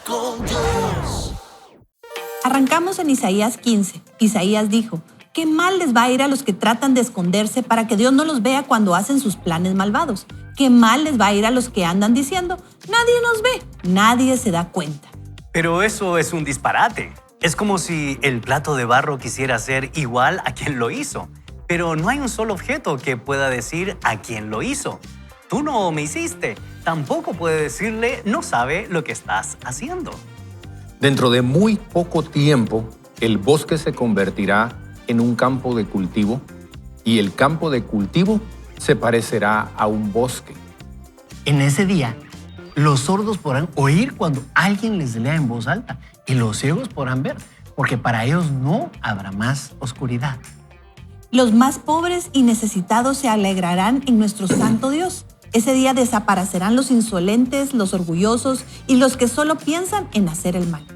con Dios. Arrancamos en Isaías 15. Isaías dijo: qué mal les va a ir a los que tratan de esconderse para que Dios no los vea cuando hacen sus planes malvados. Qué mal les va a ir a los que andan diciendo: nadie nos ve, nadie se da cuenta. Pero eso es un disparate. Es como si el plato de barro quisiera ser igual a quien lo hizo. Pero no hay un solo objeto que pueda decir a quién lo hizo. Tú no me hiciste. Tampoco puede decirle: no sabe lo que estás haciendo. Dentro de muy poco tiempo, el bosque se convertirá en un campo de cultivo y el campo de cultivo se parecerá a un bosque. En ese día, los sordos podrán oír cuando alguien les lea en voz alta y los ciegos podrán ver, porque para ellos no habrá más oscuridad. Los más pobres y necesitados se alegrarán en nuestro santo Dios. Ese día desaparecerán los insolentes, los orgullosos y los que solo piensan en hacer el mal.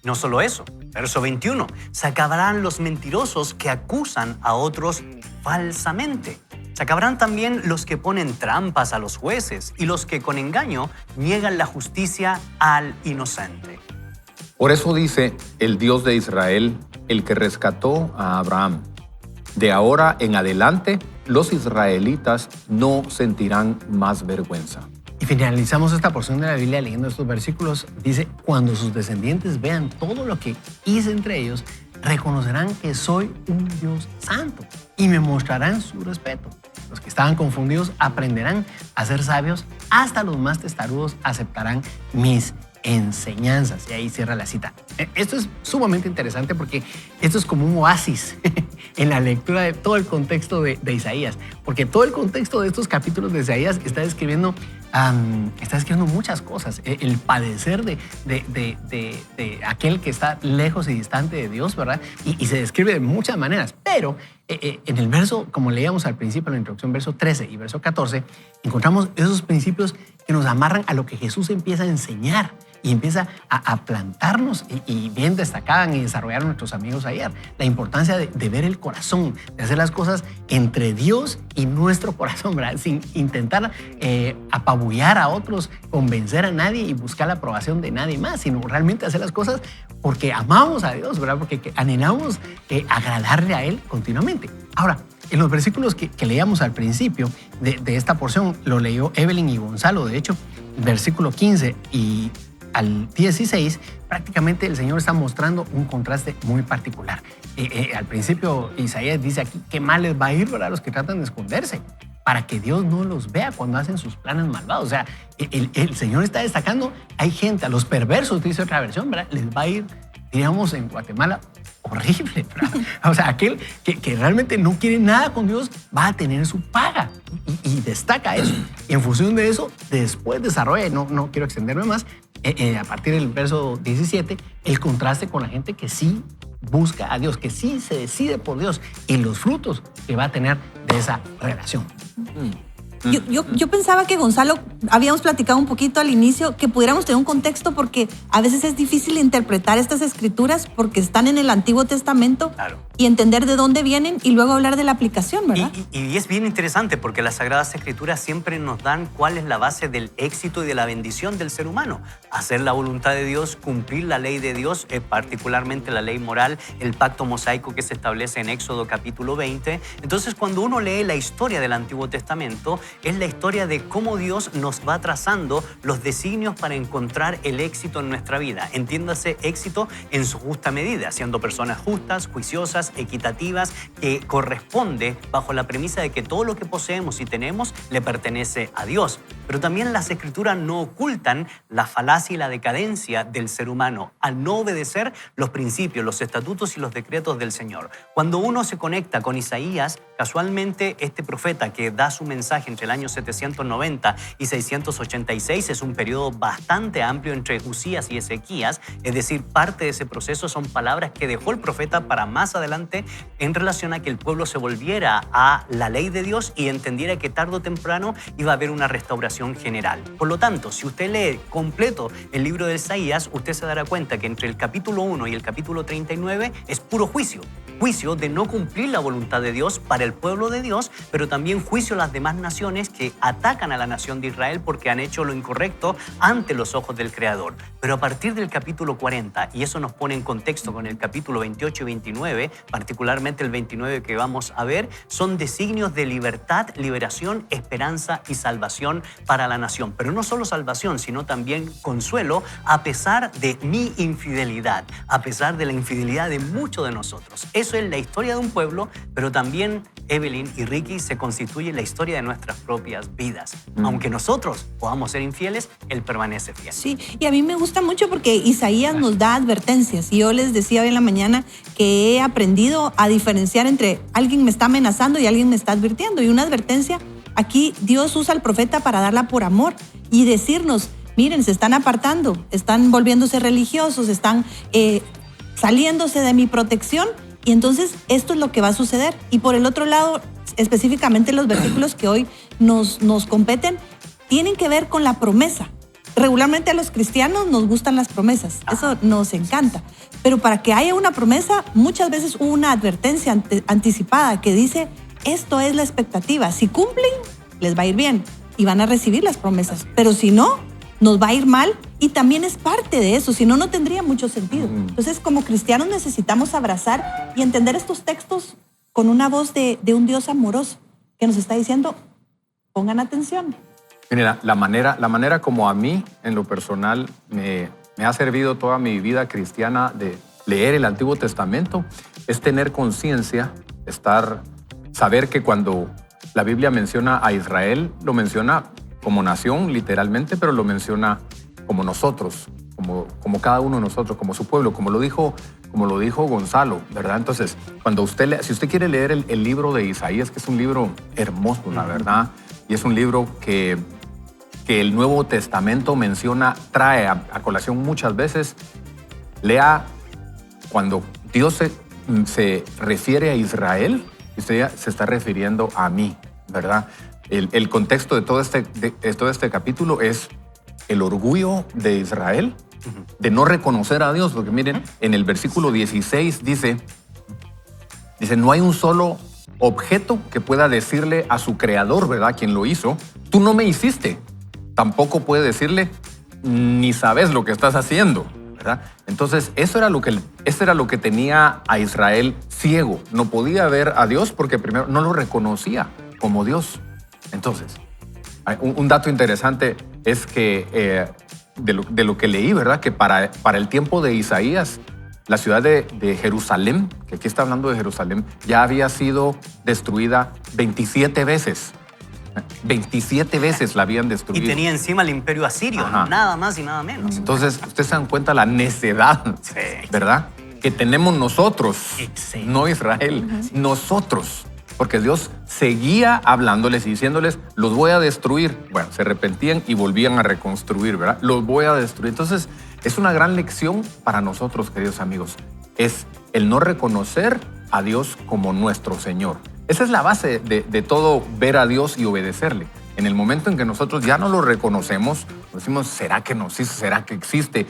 No solo eso. Verso 21. Se acabarán los mentirosos que acusan a otros falsamente. Se acabarán también los que ponen trampas a los jueces y los que con engaño niegan la justicia al inocente. Por eso dice el Dios de Israel, el que rescató a Abraham: de ahora en adelante, los israelitas no sentirán más vergüenza. Y finalizamos esta porción de la Biblia leyendo estos versículos. Dice: cuando sus descendientes vean todo lo que hice entre ellos, reconocerán que soy un Dios santo y me mostrarán su respeto. Los que estaban confundidos aprenderán a ser sabios, hasta los más testarudos aceptarán mis enseñanzas. Y ahí cierra la cita. Esto es sumamente interesante porque esto es como un oasis en la lectura de todo el contexto de Isaías, porque todo el contexto de estos capítulos de Isaías está describiendo muchas cosas. El padecer de aquel que está lejos y distante de Dios, ¿verdad? Y se describe de muchas maneras, pero en el verso, como leíamos al principio, en la introducción, verso 13 y verso 14, encontramos esos principios que nos amarran a lo que Jesús empieza a enseñar y empieza a plantarnos, y bien destacaban y desarrollaron nuestros amigos ayer, la importancia de ver el corazón, de hacer las cosas entre Dios y nuestro corazón, ¿verdad? Sin intentar apabullar a otros, convencer a nadie y buscar la aprobación de nadie más, sino realmente hacer las cosas porque amamos a Dios, ¿verdad? Porque anhelamos agradarle a Él continuamente. Ahora, en los versículos que leíamos al principio de esta porción, lo leyó Evelyn y Gonzalo, de hecho, versículo 15 y al 16, prácticamente el Señor está mostrando un contraste muy particular. Al principio, Isaías dice aquí: qué mal les va a ir a los que tratan de esconderse, para que Dios no los vea cuando hacen sus planes malvados. O sea, el Señor está destacando, hay gente, a los perversos, dice otra versión, ¿verdad? Les va a ir, diríamos en Guatemala, horrible, ¿verdad? O sea, aquel que realmente no quiere nada con Dios va a tener su paga, y destaca eso. Y en función de eso, después desarrolla, no quiero extenderme más, a partir del verso 17, el contraste con la gente que sí busca a Dios, que sí se decide por Dios, y los frutos que va a tener de esa relación. Yo pensaba que, Gonzalo, habíamos platicado un poquito al inicio que pudiéramos tener un contexto, porque a veces es difícil interpretar estas escrituras porque están en el Antiguo Testamento. Claro. Y entender de dónde vienen y luego hablar de la aplicación, ¿verdad? Y es bien interesante porque las Sagradas Escrituras siempre nos dan cuál es la base del éxito y de la bendición del ser humano. Hacer la voluntad de Dios, cumplir la ley de Dios, particularmente la ley moral, el pacto mosaico que se establece en Éxodo capítulo 20. Entonces, cuando uno lee la historia del Antiguo Testamento, es la historia de cómo Dios nos va trazando los designios para encontrar el éxito en nuestra vida. Entiéndase, éxito en su justa medida, siendo personas justas, juiciosas, equitativas, que corresponde bajo la premisa de que todo lo que poseemos y tenemos le pertenece a Dios. Pero también las Escrituras no ocultan la falacia y la decadencia del ser humano al no obedecer los principios, los estatutos y los decretos del Señor. Cuando uno se conecta con Isaías, casualmente este profeta que da su mensaje entre el año 790 y 686 es un periodo bastante amplio entre Usías y Ezequías, es decir, parte de ese proceso son palabras que dejó el profeta para más adelante en relación a que el pueblo se volviera a la ley de Dios y entendiera que tarde o temprano iba a haber una restauración general. Por lo tanto, si usted lee completo el libro de Isaías, usted se dará cuenta que entre el capítulo 1 y el capítulo 39 es puro juicio juicio de no cumplir la voluntad de Dios para el pueblo de Dios, pero también juicio a las demás naciones que atacan a la nación de Israel porque han hecho lo incorrecto ante los ojos del Creador. Pero a partir del capítulo 40, y eso nos pone en contexto con el capítulo 28 y 29, particularmente el 29 que vamos a ver, son designios de libertad, liberación, esperanza y salvación para la nación. Pero no solo salvación, sino también consuelo a pesar de mi infidelidad, a pesar de la infidelidad de muchos de nosotros. Eso es la historia de un pueblo, pero también Evelyn y Ricky se constituye la historia de nuestras propias vidas. Aunque nosotros podamos ser infieles, Él permanece fiel. Sí, y a mí me gusta mucho porque Isaías nos da advertencias. Y yo les decía hoy en la mañana que he aprendido a diferenciar entre alguien me está amenazando y alguien me está advirtiendo. Y una advertencia, aquí Dios usa al profeta para darla por amor y decirnos, miren, se están apartando, están volviéndose religiosos, están saliéndose de mi protección. Y entonces esto es lo que va a suceder. Y por el otro lado, específicamente los versículos que hoy nos competen, tienen que ver con la promesa. Regularmente a los cristianos nos gustan las promesas, eso nos encanta. Pero para que haya una promesa, muchas veces hubo una advertencia anticipada que dice, esto es la expectativa. Si cumplen, les va a ir bien y van a recibir las promesas. Pero si no, nos va a ir mal y también es parte de eso, si no, no tendría mucho sentido. Entonces, como cristianos necesitamos abrazar y entender estos textos con una voz de un Dios amoroso que nos está diciendo, pongan atención. Mira, la manera como a mí, en lo personal, me ha servido toda mi vida cristiana de leer el Antiguo Testamento es tener conciencia, saber que cuando la Biblia menciona a Israel, lo menciona como nación, literalmente, pero lo menciona como nosotros, como cada uno de nosotros, como su pueblo, como lo dijo Gonzalo, ¿verdad? Entonces, si usted quiere leer el libro de Isaías, que es un libro hermoso, la verdad, y es un libro que el Nuevo Testamento trae a colación muchas veces, lea cuando Dios se refiere a Israel, usted se está refiriendo a mí, ¿verdad? El contexto de todo este capítulo es el orgullo de Israel de no reconocer a Dios, porque miren, en el versículo 16 dice, no hay un solo objeto que pueda decirle a su creador, ¿verdad? Quien lo hizo, tú no me hiciste. Tampoco puede decirle, ni sabes lo que estás haciendo, ¿verdad? Entonces, eso era lo que tenía a Israel ciego. No podía ver a Dios porque primero no lo reconocía como Dios. Entonces, un dato interesante es que de lo que leí, ¿verdad? Que para el tiempo de Isaías, la ciudad de Jerusalén, que aquí está hablando de Jerusalén, ya había sido destruida 27 veces. 27 veces la habían destruido. Y tenía encima el imperio asirio, nada más y nada menos. Entonces, ustedes se dan cuenta la necedad, ¿verdad? Que tenemos nosotros, no Israel, nosotros. Porque Dios seguía hablándoles y diciéndoles, los voy a destruir. Bueno, se arrepentían y volvían a reconstruir, ¿verdad? Los voy a destruir. Entonces, es una gran lección para nosotros, queridos amigos. Es el no reconocer a Dios como nuestro Señor. Esa es la base de todo ver a Dios y obedecerle. En el momento en que nosotros ya no lo reconocemos, decimos, ¿será que no existe? ¿Será que existe?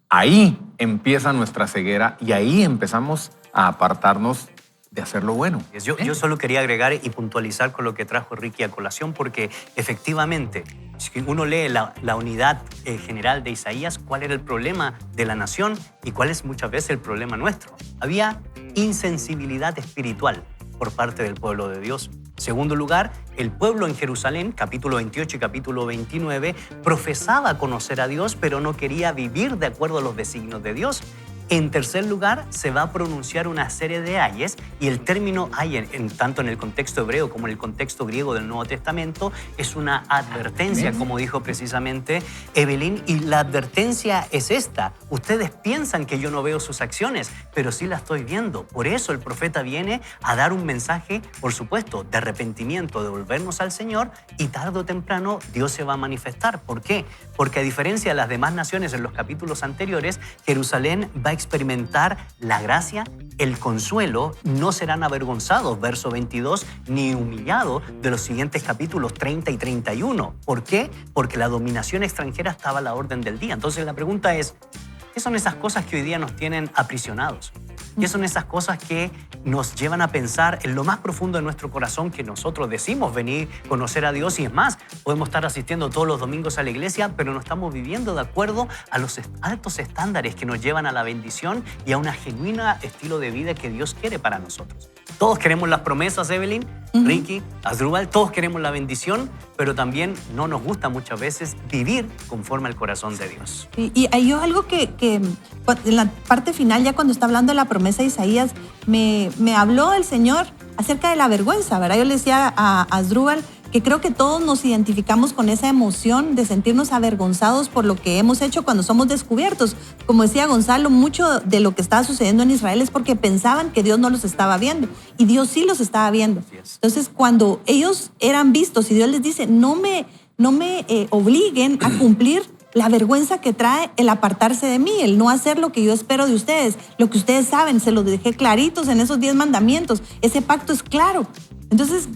Ahí empieza nuestra ceguera y ahí empezamos a apartarnos de hacer lo bueno. Yo solo quería agregar y puntualizar con lo que trajo Ricky a colación, porque efectivamente, si uno lee la unidad general de Isaías, ¿cuál era el problema de la nación y cuál es muchas veces el problema nuestro? Había insensibilidad espiritual por parte del pueblo de Dios. Segundo lugar, el pueblo en Jerusalén, capítulo 28 y capítulo 29, profesaba conocer a Dios, pero no quería vivir de acuerdo a los designios de Dios. En tercer lugar, se va a pronunciar una serie de ayes, y el término ay, tanto en el contexto hebreo como en el contexto griego del Nuevo Testamento, es una advertencia, como dijo precisamente Evelyn, y la advertencia es esta: ustedes piensan que yo no veo sus acciones, pero sí las estoy viendo. Por eso el profeta viene a dar un mensaje, por supuesto, de arrepentimiento, de volvernos al Señor, y tarde o temprano Dios se va a manifestar. ¿Por qué? Porque a diferencia de las demás naciones en los capítulos anteriores, Jerusalén va a experimentar la gracia, el consuelo, no serán avergonzados, verso 22, ni humillados, de los siguientes capítulos 30 y 31. ¿Por qué? Porque la dominación extranjera estaba a la orden del día. Entonces la pregunta es, ¿qué son esas cosas que hoy día nos tienen aprisionados? ¿Qué son esas cosas que nos llevan a pensar en lo más profundo de nuestro corazón que nosotros decimos venir, conocer a Dios, y es más, podemos estar asistiendo todos los domingos a la iglesia, pero no estamos viviendo de acuerdo a los altos estándares que nos llevan a la bendición y a una genuina estilo de vida que Dios quiere para nosotros. Todos queremos las promesas, Evelyn, Ricky, Asdrúbal, todos queremos la bendición, pero también no nos gusta muchas veces vivir conforme al corazón de Dios. Y hay algo que en la parte final, ya cuando está hablando de la promesa de Isaías, me habló el Señor acerca de la vergüenza, ¿verdad? Yo le decía a Asdrúbal que creo que todos nos identificamos con esa emoción de sentirnos avergonzados por lo que hemos hecho cuando somos descubiertos. Como decía Gonzalo, mucho de lo que estaba sucediendo en Israel es porque pensaban que Dios no los estaba viendo, y Dios sí los estaba viendo. Entonces, cuando ellos eran vistos y Dios les dice, no me obliguen a cumplir la vergüenza que trae el apartarse de mí, el no hacer lo que yo espero de ustedes, lo que ustedes saben, se los dejé claritos en esos 10 mandamientos, ese pacto es claro. Entonces,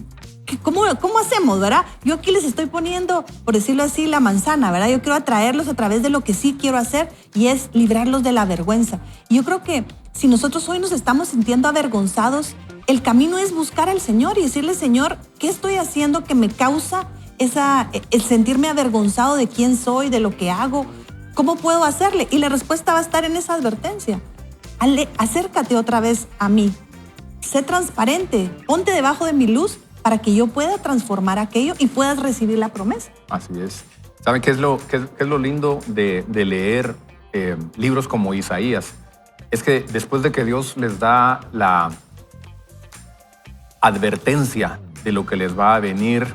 ¿cómo hacemos, verdad? Yo aquí les estoy poniendo, por decirlo así, la manzana, ¿verdad? Yo quiero atraerlos a través de lo que sí quiero hacer, y es librarlos de la vergüenza. Y yo creo que si nosotros hoy nos estamos sintiendo avergonzados, el camino es buscar al Señor y decirle, Señor, ¿qué estoy haciendo que me causa el sentirme avergonzado de quién soy, de lo que hago? ¿Cómo puedo hacerle? Y la respuesta va a estar en esa advertencia. Acércate otra vez a mí. Sé transparente. Ponte debajo de mi luz para que yo pueda transformar aquello y puedas recibir la promesa. Así es. ¿Saben qué es lo lindo de leer libros como Isaías? Es que después de que Dios les da la advertencia de lo que les va a venir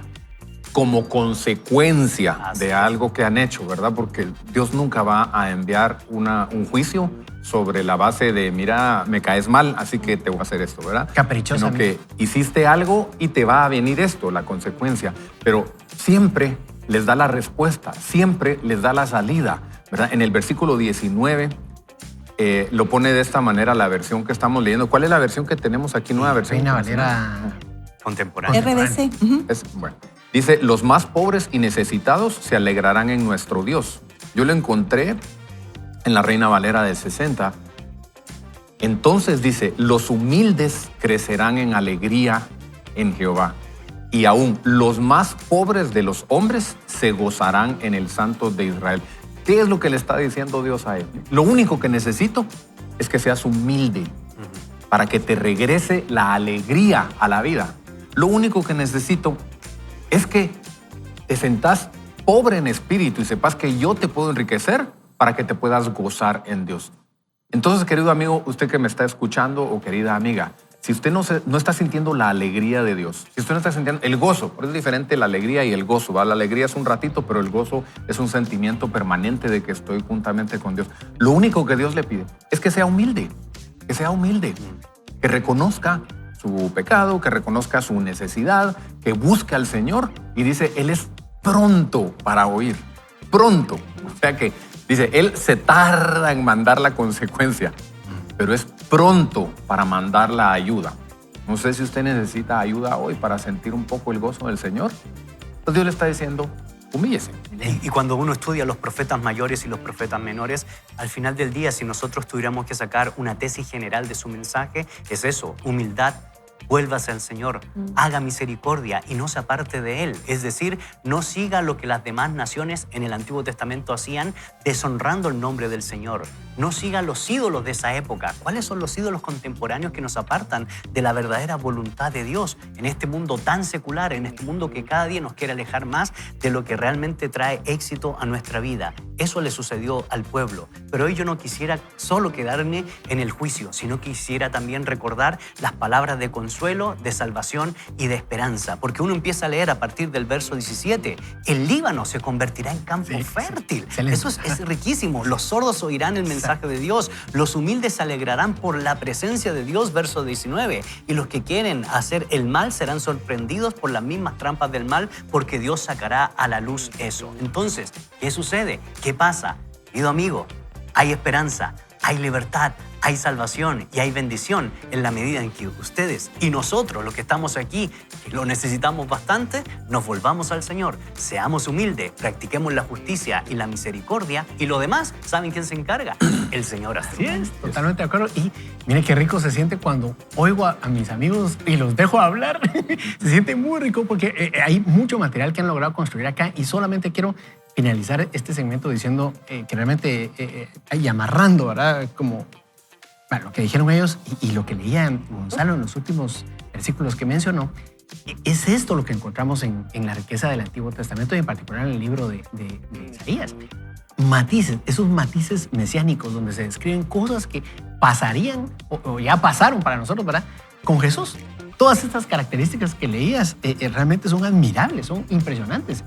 como consecuencia de algo que han hecho, ¿verdad? Porque Dios nunca va a enviar un juicio sobre la base de, mira, me caes mal, así que te voy a hacer esto, ¿verdad? Caprichoso. Sino que hiciste algo y te va a venir esto, la consecuencia. Pero siempre les da la respuesta, siempre les da la salida, ¿verdad? En el versículo 19 lo pone de esta manera la versión que estamos leyendo. ¿Cuál es la versión que tenemos aquí? Nueva versión. Reina Valera Contemporánea. RBC. Bueno, dice, los más pobres y necesitados se alegrarán en nuestro Dios. Yo lo encontré en la Reina Valera del 60. Entonces dice, los humildes crecerán en alegría en Jehová, y aún los más pobres de los hombres se gozarán en el Santo de Israel. ¿Qué es lo que le está diciendo Dios a él? Lo único que necesito es que seas humilde para que te regrese la alegría a la vida. Lo único que necesito es que te sentás pobre en espíritu y sepas que yo te puedo enriquecer para que te puedas gozar en Dios. Entonces, querido amigo, usted que me está escuchando, o querida amiga, si usted no está sintiendo la alegría de Dios, si usted no está sintiendo el gozo, porque es diferente la alegría y el gozo, ¿va? La alegría es un ratito, pero el gozo es un sentimiento permanente de que estoy juntamente con Dios. Lo único que Dios le pide es que sea humilde, que reconozca su pecado, que reconozca su necesidad, que busque al Señor, y dice, Él es pronto para oír, pronto. O sea que dice, Él se tarda en mandar la consecuencia, pero es pronto para mandar la ayuda. No sé si usted necesita ayuda hoy para sentir un poco el gozo del Señor. Entonces Dios le está diciendo, humíllese. Y cuando uno estudia los profetas mayores y los profetas menores, al final del día, si nosotros tuviéramos que sacar una tesis general de su mensaje, es eso, humildad. Vuélvase al Señor, haga misericordia y no se aparte de Él. Es decir, no siga lo que las demás naciones en el Antiguo Testamento hacían, deshonrando el nombre del Señor. No siga los ídolos de esa época. ¿Cuáles son los ídolos contemporáneos que nos apartan de la verdadera voluntad de Dios en este mundo tan secular, en este mundo que cada día nos quiere alejar más de lo que realmente trae éxito a nuestra vida? Eso le sucedió al pueblo. Pero hoy yo no quisiera solo quedarme en el juicio, sino quisiera también recordar las palabras de consuelo, de salvación y de esperanza. Porque uno empieza a leer a partir del verso 17, el Líbano se convertirá en campo fértil. Eso es riquísimo. Los sordos oirán el mensaje de Dios, los humildes se alegrarán por la presencia de Dios, verso 19, y los que quieren hacer el mal serán sorprendidos por las mismas trampas del mal, porque Dios sacará a la luz eso. Entonces, ¿qué sucede? ¿Qué pasa? Querido amigo, hay esperanza, hay libertad, hay salvación y hay bendición en la medida en que ustedes y nosotros, los que estamos aquí, que lo necesitamos bastante, nos volvamos al Señor, seamos humildes, practiquemos la justicia y la misericordia, y lo demás, ¿saben quién se encarga? El Señor. Así es. Totalmente de acuerdo. Y mire qué rico se siente cuando oigo a mis amigos y los dejo hablar. Se siente muy rico porque hay mucho material que han logrado construir acá, y solamente quiero finalizar este segmento diciendo que realmente, y amarrando, ¿verdad? Como lo que dijeron ellos y lo que leía Gonzalo en los últimos versículos que mencionó, es esto lo que encontramos en la riqueza del Antiguo Testamento, y en particular en el libro de Isaías. Matices, esos matices mesiánicos donde se describen cosas que pasarían o ya pasaron para nosotros, ¿verdad? Con Jesús. Todas estas características que leías realmente son admirables, son impresionantes.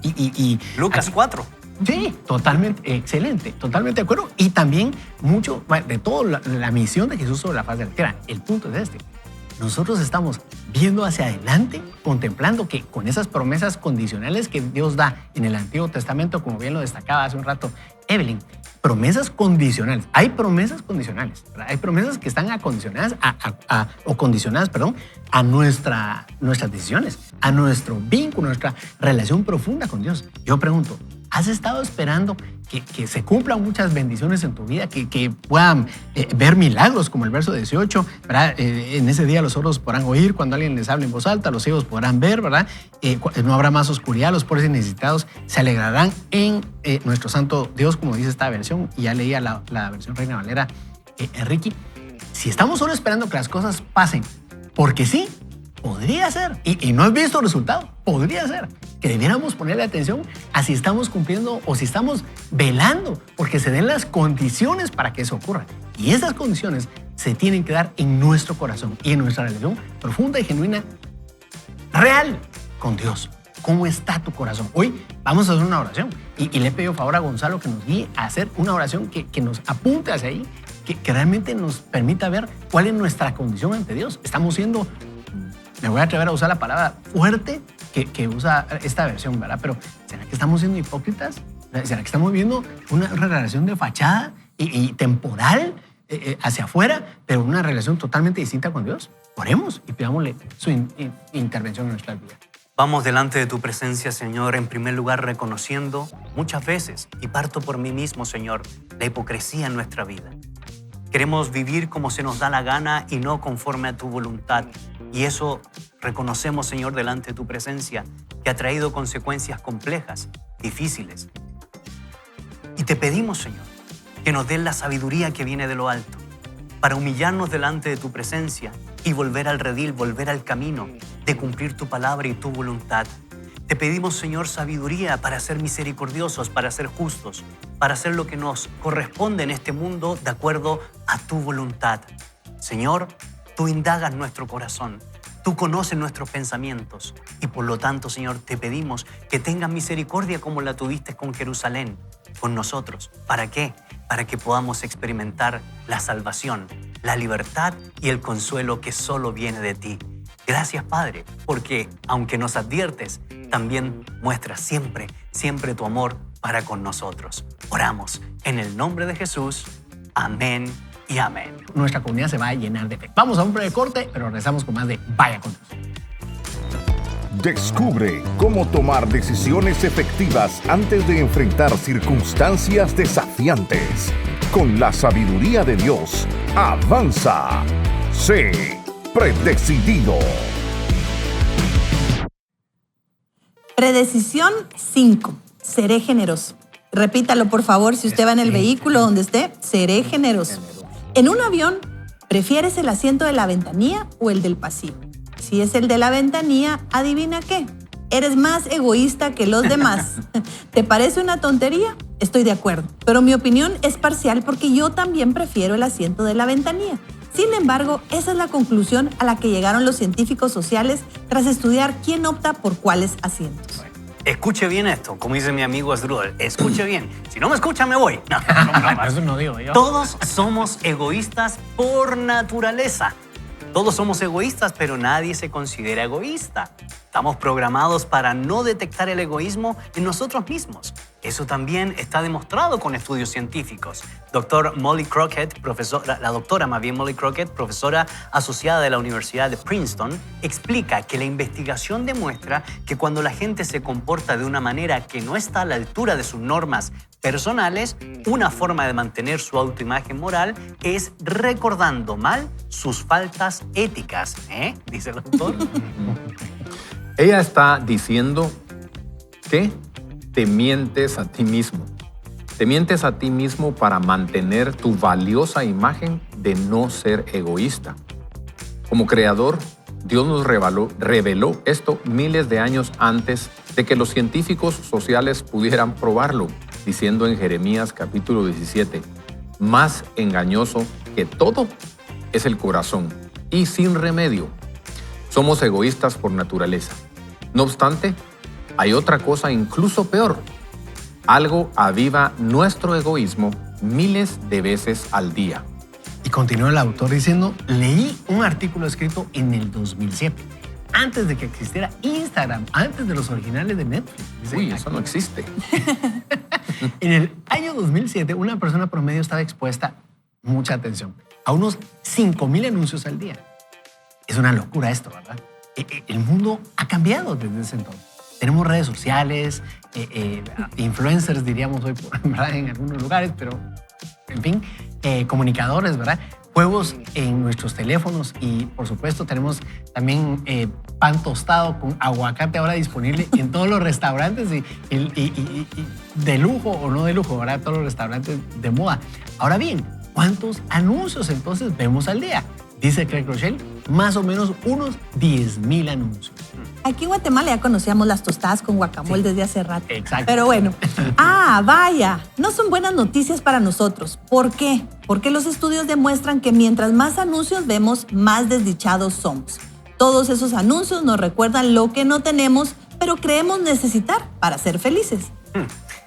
Lucas 4. Sí, totalmente, excelente, totalmente de acuerdo. Y también mucho de toda la misión de Jesús sobre la faz de la tierra. El punto es este. Nosotros estamos viendo hacia adelante, contemplando que con esas promesas condicionales que Dios da en el Antiguo Testamento, como bien lo destacaba hace un rato Evelyn, promesas condicionales. Hay promesas condicionales, ¿verdad? Hay promesas que están condicionadas a nuestras decisiones, a nuestro vínculo, nuestra relación profunda con Dios. Yo pregunto, ¿has estado esperando que se cumplan muchas bendiciones en tu vida, que puedan ver milagros, como el verso 18, ¿verdad? En ese día los sordos podrán oír cuando alguien les hable en voz alta, los ciegos podrán ver, ¿verdad? No habrá más oscuridad, los pobres y necesitados se alegrarán en nuestro santo Dios, como dice esta versión, y ya leía la versión Reina Valera, Enrique. Si estamos solo esperando que las cosas pasen, porque sí, podría ser, y no has visto resultado, podría ser que debiéramos ponerle atención a si estamos cumpliendo o si estamos velando porque se den las condiciones para que eso ocurra. Y esas condiciones se tienen que dar en nuestro corazón y en nuestra relación profunda y genuina, real, con Dios. ¿Cómo está tu corazón? Hoy vamos a hacer una oración y le pido favor a Gonzalo que nos guíe a hacer una oración que nos apunte hacia ahí, que realmente nos permita ver cuál es nuestra condición ante Dios. Estamos siendo, me voy a atrever a usar la palabra fuerte que usa esta versión, ¿verdad? Pero ¿será que estamos siendo hipócritas? ¿Será que estamos viendo una relación de fachada y temporal hacia afuera, pero una relación totalmente distinta con Dios? Oremos y pidámosle su intervención en nuestra vida. Vamos delante de tu presencia, Señor, en primer lugar reconociendo muchas veces, y parto por mí mismo, Señor, la hipocresía en nuestra vida. Queremos vivir como se nos da la gana y no conforme a tu voluntad. Y eso reconocemos, Señor, delante de tu presencia, que ha traído consecuencias complejas, difíciles. Y te pedimos, Señor, que nos des la sabiduría que viene de lo alto para humillarnos delante de tu presencia y volver al redil, volver al camino de cumplir tu palabra y tu voluntad. Te pedimos, Señor, sabiduría para ser misericordiosos, para ser justos, para hacer lo que nos corresponde en este mundo de acuerdo a tu voluntad. Señor, tú indagas nuestro corazón, tú conoces nuestros pensamientos y por lo tanto, Señor, te pedimos que tengas misericordia como la tuviste con Jerusalén, con nosotros. ¿Para qué? Para que podamos experimentar la salvación, la libertad y el consuelo que solo viene de ti. Gracias, Padre, porque aunque nos adviertes, también muestras siempre, siempre tu amor para con nosotros. Oramos en el nombre de Jesús. Amén y amén. Nuestra comunidad se va a llenar de fe. Vamos a un breve corte, pero regresamos con más de Vaya con Dios. Descubre cómo tomar decisiones efectivas antes de enfrentar circunstancias desafiantes. Con la sabiduría de Dios, avanza. Sé predecidido. Predecisión 5. Seré generoso. Repítalo, por favor, si usted va en el vehículo donde esté, seré generoso. En un avión, ¿prefieres el asiento de la ventanilla o el del pasillo? Si es el de la ventanilla, ¿adivina qué? Eres más egoísta que los demás. ¿Te parece una tontería? Estoy de acuerdo, pero mi opinión es parcial porque yo también prefiero el asiento de la ventanilla. Sin embargo, esa es la conclusión a la que llegaron los científicos sociales tras estudiar quién opta por cuáles asientos. Escuche bien esto, como dice mi amigo Asdrúbal, escuche bien. Si no me escucha, me voy. No. Eso no digo yo. Todos somos egoístas por naturaleza. Todos somos egoístas, pero nadie se considera egoísta. Estamos programados para no detectar el egoísmo en nosotros mismos. Eso también está demostrado con estudios científicos. La doctora Molly Crockett, profesora asociada de la Universidad de Princeton, explica que la investigación demuestra que cuando la gente se comporta de una manera que no está a la altura de sus normas personales, una forma de mantener su autoimagen moral es recordando mal sus faltas éticas. Dice el doctor. Ella está diciendo que te mientes a ti mismo. Te mientes a ti mismo para mantener tu valiosa imagen de no ser egoísta. Como creador, Dios nos reveló esto miles de años antes de que los científicos sociales pudieran probarlo, diciendo en Jeremías capítulo 17, más engañoso que todo es el corazón y sin remedio. Somos egoístas por naturaleza. No obstante, hay otra cosa incluso peor. Algo aviva nuestro egoísmo miles de veces al día. Y continúa el autor diciendo, leí un artículo escrito en el 2007, antes de que existiera Instagram, antes de los originales de Netflix. Uy, eso no existe. En el año 2007, una persona promedio estaba expuesta, mucha atención, a unos 5,000 anuncios al día. Es una locura esto, ¿verdad? El mundo ha cambiado desde ese entonces. Tenemos redes sociales, influencers, diríamos hoy, ¿verdad? En algunos lugares, pero, en fin, comunicadores, ¿verdad? Juegos en nuestros teléfonos y, por supuesto, tenemos también pan tostado con aguacate ahora disponible en todos los restaurantes y de lujo o no de lujo, ¿verdad? Todos los restaurantes de moda. Ahora bien, ¿cuántos anuncios entonces vemos al día? Dice Craig Rochelle, más o menos unos 10,000 anuncios. Aquí en Guatemala ya conocíamos las tostadas con guacamole desde hace rato. Exacto. Pero bueno, vaya, no son buenas noticias para nosotros. ¿Por qué? Porque los estudios demuestran que mientras más anuncios vemos, más desdichados somos. Todos esos anuncios nos recuerdan lo que no tenemos, pero creemos necesitar para ser felices.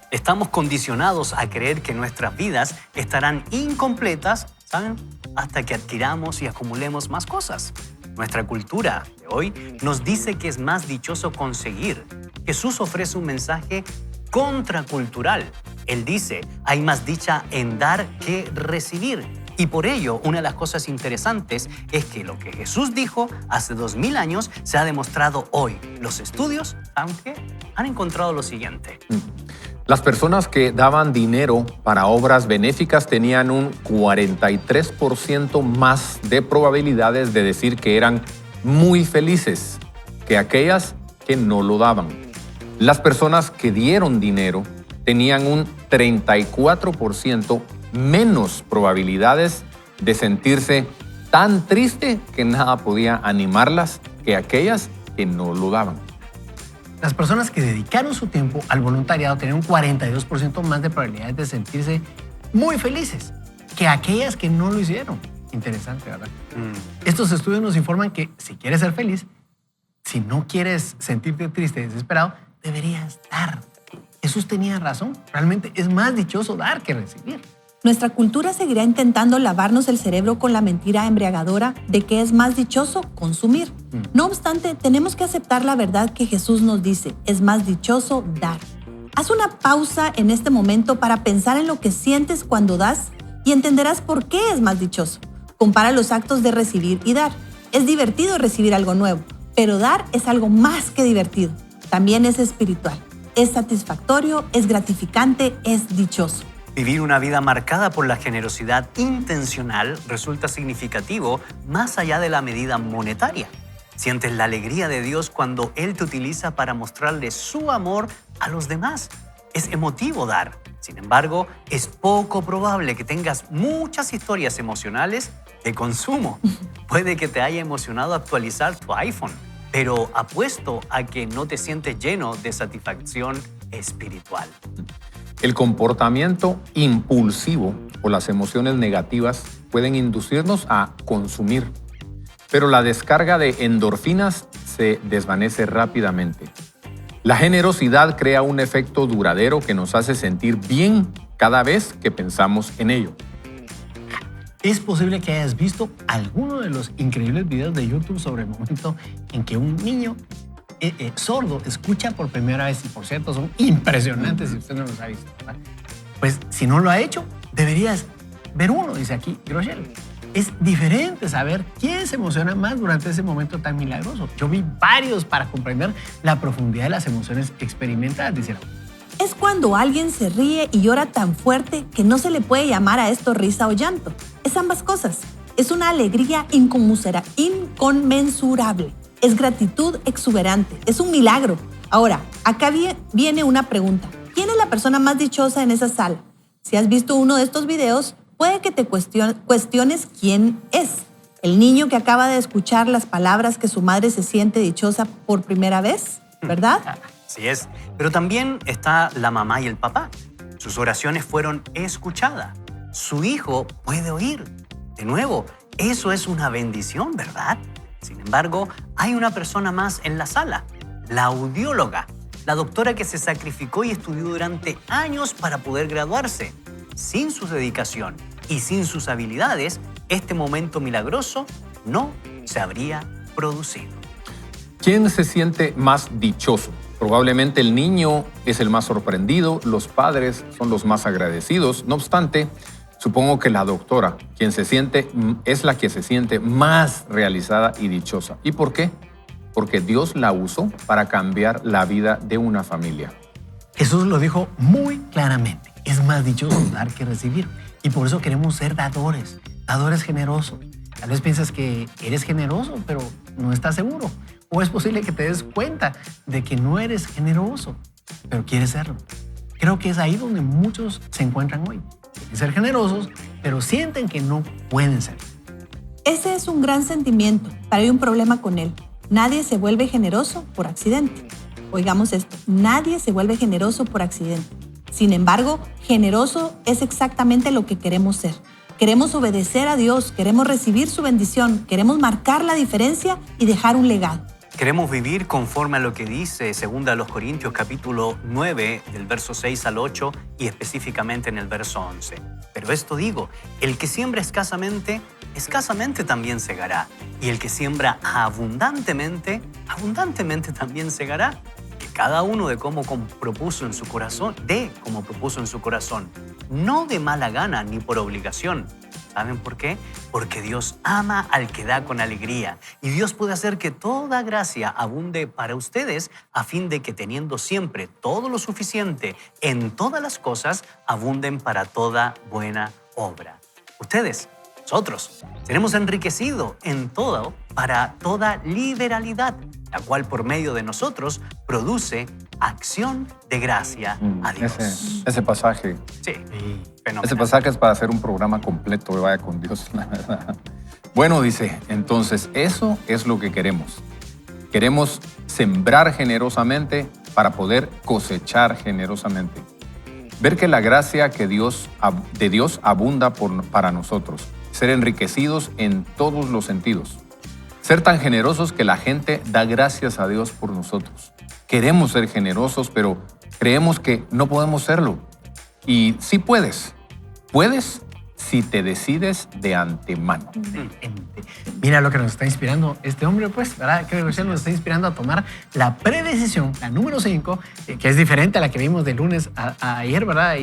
Estamos condicionados a creer que nuestras vidas estarán incompletas, ¿saben?, hasta que adquiramos y acumulemos más cosas. Nuestra cultura de hoy nos dice que es más dichoso conseguir. Jesús ofrece un mensaje contracultural. Él dice, hay más dicha en dar que recibir. Y por ello, una de las cosas interesantes es que lo que Jesús dijo hace 2000 años se ha demostrado hoy. Los estudios, aunque han encontrado lo siguiente. Las personas que daban dinero para obras benéficas tenían un 43% más de probabilidades de decir que eran muy felices que aquellas que no lo daban. Las personas que dieron dinero tenían un 34% menos probabilidades de sentirse tan triste que nada podía animarlas que aquellas que no lo daban. Las personas que dedicaron su tiempo al voluntariado tenían un 42% más de probabilidades de sentirse muy felices que aquellas que no lo hicieron. Interesante, ¿verdad? Estos estudios nos informan que si quieres ser feliz, si no quieres sentirte triste y desesperado, deberías dar. Jesús tenía razón. Realmente es más dichoso dar que recibir. Nuestra cultura seguirá intentando lavarnos el cerebro con la mentira embriagadora de que es más dichoso consumir. No obstante, tenemos que aceptar la verdad que Jesús nos dice, es más dichoso dar. Haz una pausa en este momento para pensar en lo que sientes cuando das y entenderás por qué es más dichoso. Compara los actos de recibir y dar. Es divertido recibir algo nuevo, pero dar es algo más que divertido. También es espiritual. Es satisfactorio, es gratificante, es dichoso. Vivir una vida marcada por la generosidad intencional resulta significativo más allá de la medida monetaria. Sientes la alegría de Dios cuando Él te utiliza para mostrarle su amor a los demás. Es emotivo dar. Sin embargo, es poco probable que tengas muchas historias emocionales de consumo. Puede que te haya emocionado actualizar tu iPhone, pero apuesto a que no te sientes lleno de satisfacción espiritual. El comportamiento impulsivo o las emociones negativas pueden inducirnos a consumir, pero la descarga de endorfinas se desvanece rápidamente. La generosidad crea un efecto duradero que nos hace sentir bien cada vez que pensamos en ello. Es posible que hayas visto alguno de los increíbles videos de YouTube sobre el momento en que un niño sordo escucha por primera vez, y por cierto son impresionantes si usted no los ha visto, ¿verdad? Pues si no lo ha hecho, deberías ver uno, dice aquí Groeschel. Es diferente saber quién se emociona más durante ese momento tan milagroso. Yo vi varios para comprender la profundidad de las emociones experimentadas, dice. Es cuando alguien se ríe y llora tan fuerte que no se le puede llamar a esto risa o llanto. Es ambas cosas. Es una alegría inconmensurable. Es gratitud exuberante. Es un milagro. Ahora, acá viene una pregunta. ¿Quién es la persona más dichosa en esa sala? Si has visto uno de estos videos, puede que te cuestiones quién es. ¿El niño que acaba de escuchar las palabras que su madre se siente dichosa por primera vez? ¿Verdad? Así es. Pero también está la mamá y el papá. Sus oraciones fueron escuchadas. Su hijo puede oír. De nuevo, eso es una bendición, ¿verdad? Sin embargo, hay una persona más en la sala, la audióloga, la doctora que se sacrificó y estudió durante años para poder graduarse. Sin su dedicación y sin sus habilidades, este momento milagroso no se habría producido. ¿Quién se siente más dichoso? Probablemente el niño es el más sorprendido, los padres son los más agradecidos. No obstante, supongo que la doctora, es la que se siente más realizada y dichosa. ¿Y por qué? Porque Dios la usó para cambiar la vida de una familia. Jesús lo dijo muy claramente. Es más dichoso dar que recibir. Y por eso queremos ser dadores generosos. Tal vez piensas que eres generoso, pero no estás seguro. O es posible que te des cuenta de que no eres generoso, pero quieres serlo. Creo que es ahí donde muchos se encuentran hoy. Quieren ser generosos, pero sienten que no pueden ser. Ese es un gran sentimiento, pero hay un problema con él. Nadie se vuelve generoso por accidente. Oigamos esto, nadie se vuelve generoso por accidente. Sin embargo, generoso es exactamente lo que queremos ser. Queremos obedecer a Dios, queremos recibir su bendición, queremos marcar la diferencia y dejar un legado. Queremos vivir conforme a lo que dice 2 Corintios capítulo 9, del verso 6 al 8 y específicamente en el verso 11. Pero esto digo, el que siembra escasamente, escasamente también segará. Y el que siembra abundantemente, abundantemente también segará. Que cada uno de como propuso en su corazón, no de mala gana ni por obligación. ¿Saben por qué? Porque Dios ama al que da con alegría. Y Dios puede hacer que toda gracia abunde para ustedes a fin de que teniendo siempre todo lo suficiente en todas las cosas, abunden para toda buena obra. Ustedes, nosotros, seremos enriquecidos en todo para toda liberalidad, la cual por medio de nosotros produce acción de gracia a Dios. Ese pasaje. Sí, fenomenal. Ese pasaje es para hacer un programa completo de Vaya con Dios, la verdad. Bueno, dice, entonces eso es lo que queremos. Queremos sembrar generosamente para poder cosechar generosamente. Ver que la gracia de Dios abunda para nosotros. Ser enriquecidos en todos los sentidos. Ser tan generosos que la gente da gracias a Dios por nosotros. Queremos ser generosos, pero creemos que no podemos serlo. Y sí puedes. Puedes si te decides de antemano. Mira lo que nos está inspirando este hombre, pues, ¿verdad? Creo que nos está inspirando a tomar la predecisión, la número 5, que es diferente a la que vimos de lunes a ayer, ¿verdad?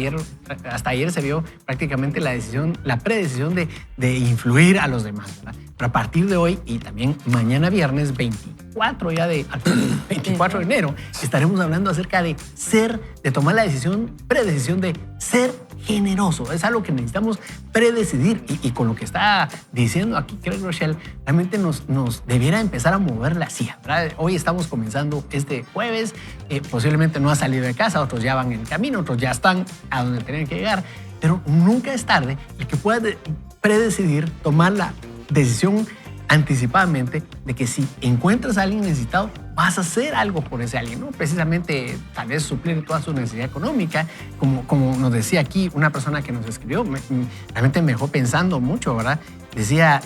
Hasta ayer se vio prácticamente la predecisión de influir a los demás, ¿verdad? Pero a partir de hoy y también mañana viernes 24 de enero, estaremos hablando acerca de tomar la predecisión de ser generoso. Es algo que necesitamos predecidir y con lo que está diciendo aquí Craig Groeschel, realmente nos debiera empezar a mover la silla, ¿verdad? Hoy estamos comenzando este jueves, posiblemente no ha salido de casa, otros ya van en camino, otros ya están a donde tienen que llegar, pero nunca es tarde el que pueda predecidir, tomar la decisión anticipadamente de que si encuentras a alguien necesitado, vas a hacer algo por ese alguien, ¿no? Precisamente tal vez suplir toda su necesidad económica, como nos decía aquí una persona que nos escribió, realmente me dejó pensando mucho, ¿verdad? Decía,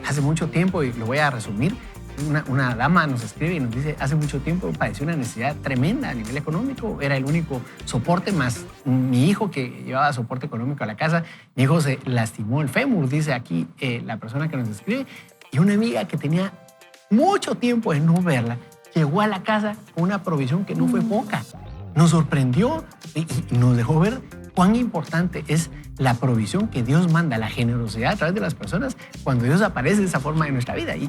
hace mucho tiempo, y lo voy a resumir, una dama nos escribe y nos dice, hace mucho tiempo padeció una necesidad tremenda a nivel económico, era el único soporte más mi hijo que llevaba soporte económico a la casa, mi hijo se lastimó el fémur, dice aquí la persona que nos escribe, y una amiga que tenía mucho tiempo de no verla, llegó a la casa con una provisión que no fue poca. Nos sorprendió y nos dejó ver cuán importante es la provisión que Dios manda, la generosidad a través de las personas cuando Dios aparece de esa forma en nuestra vida. Y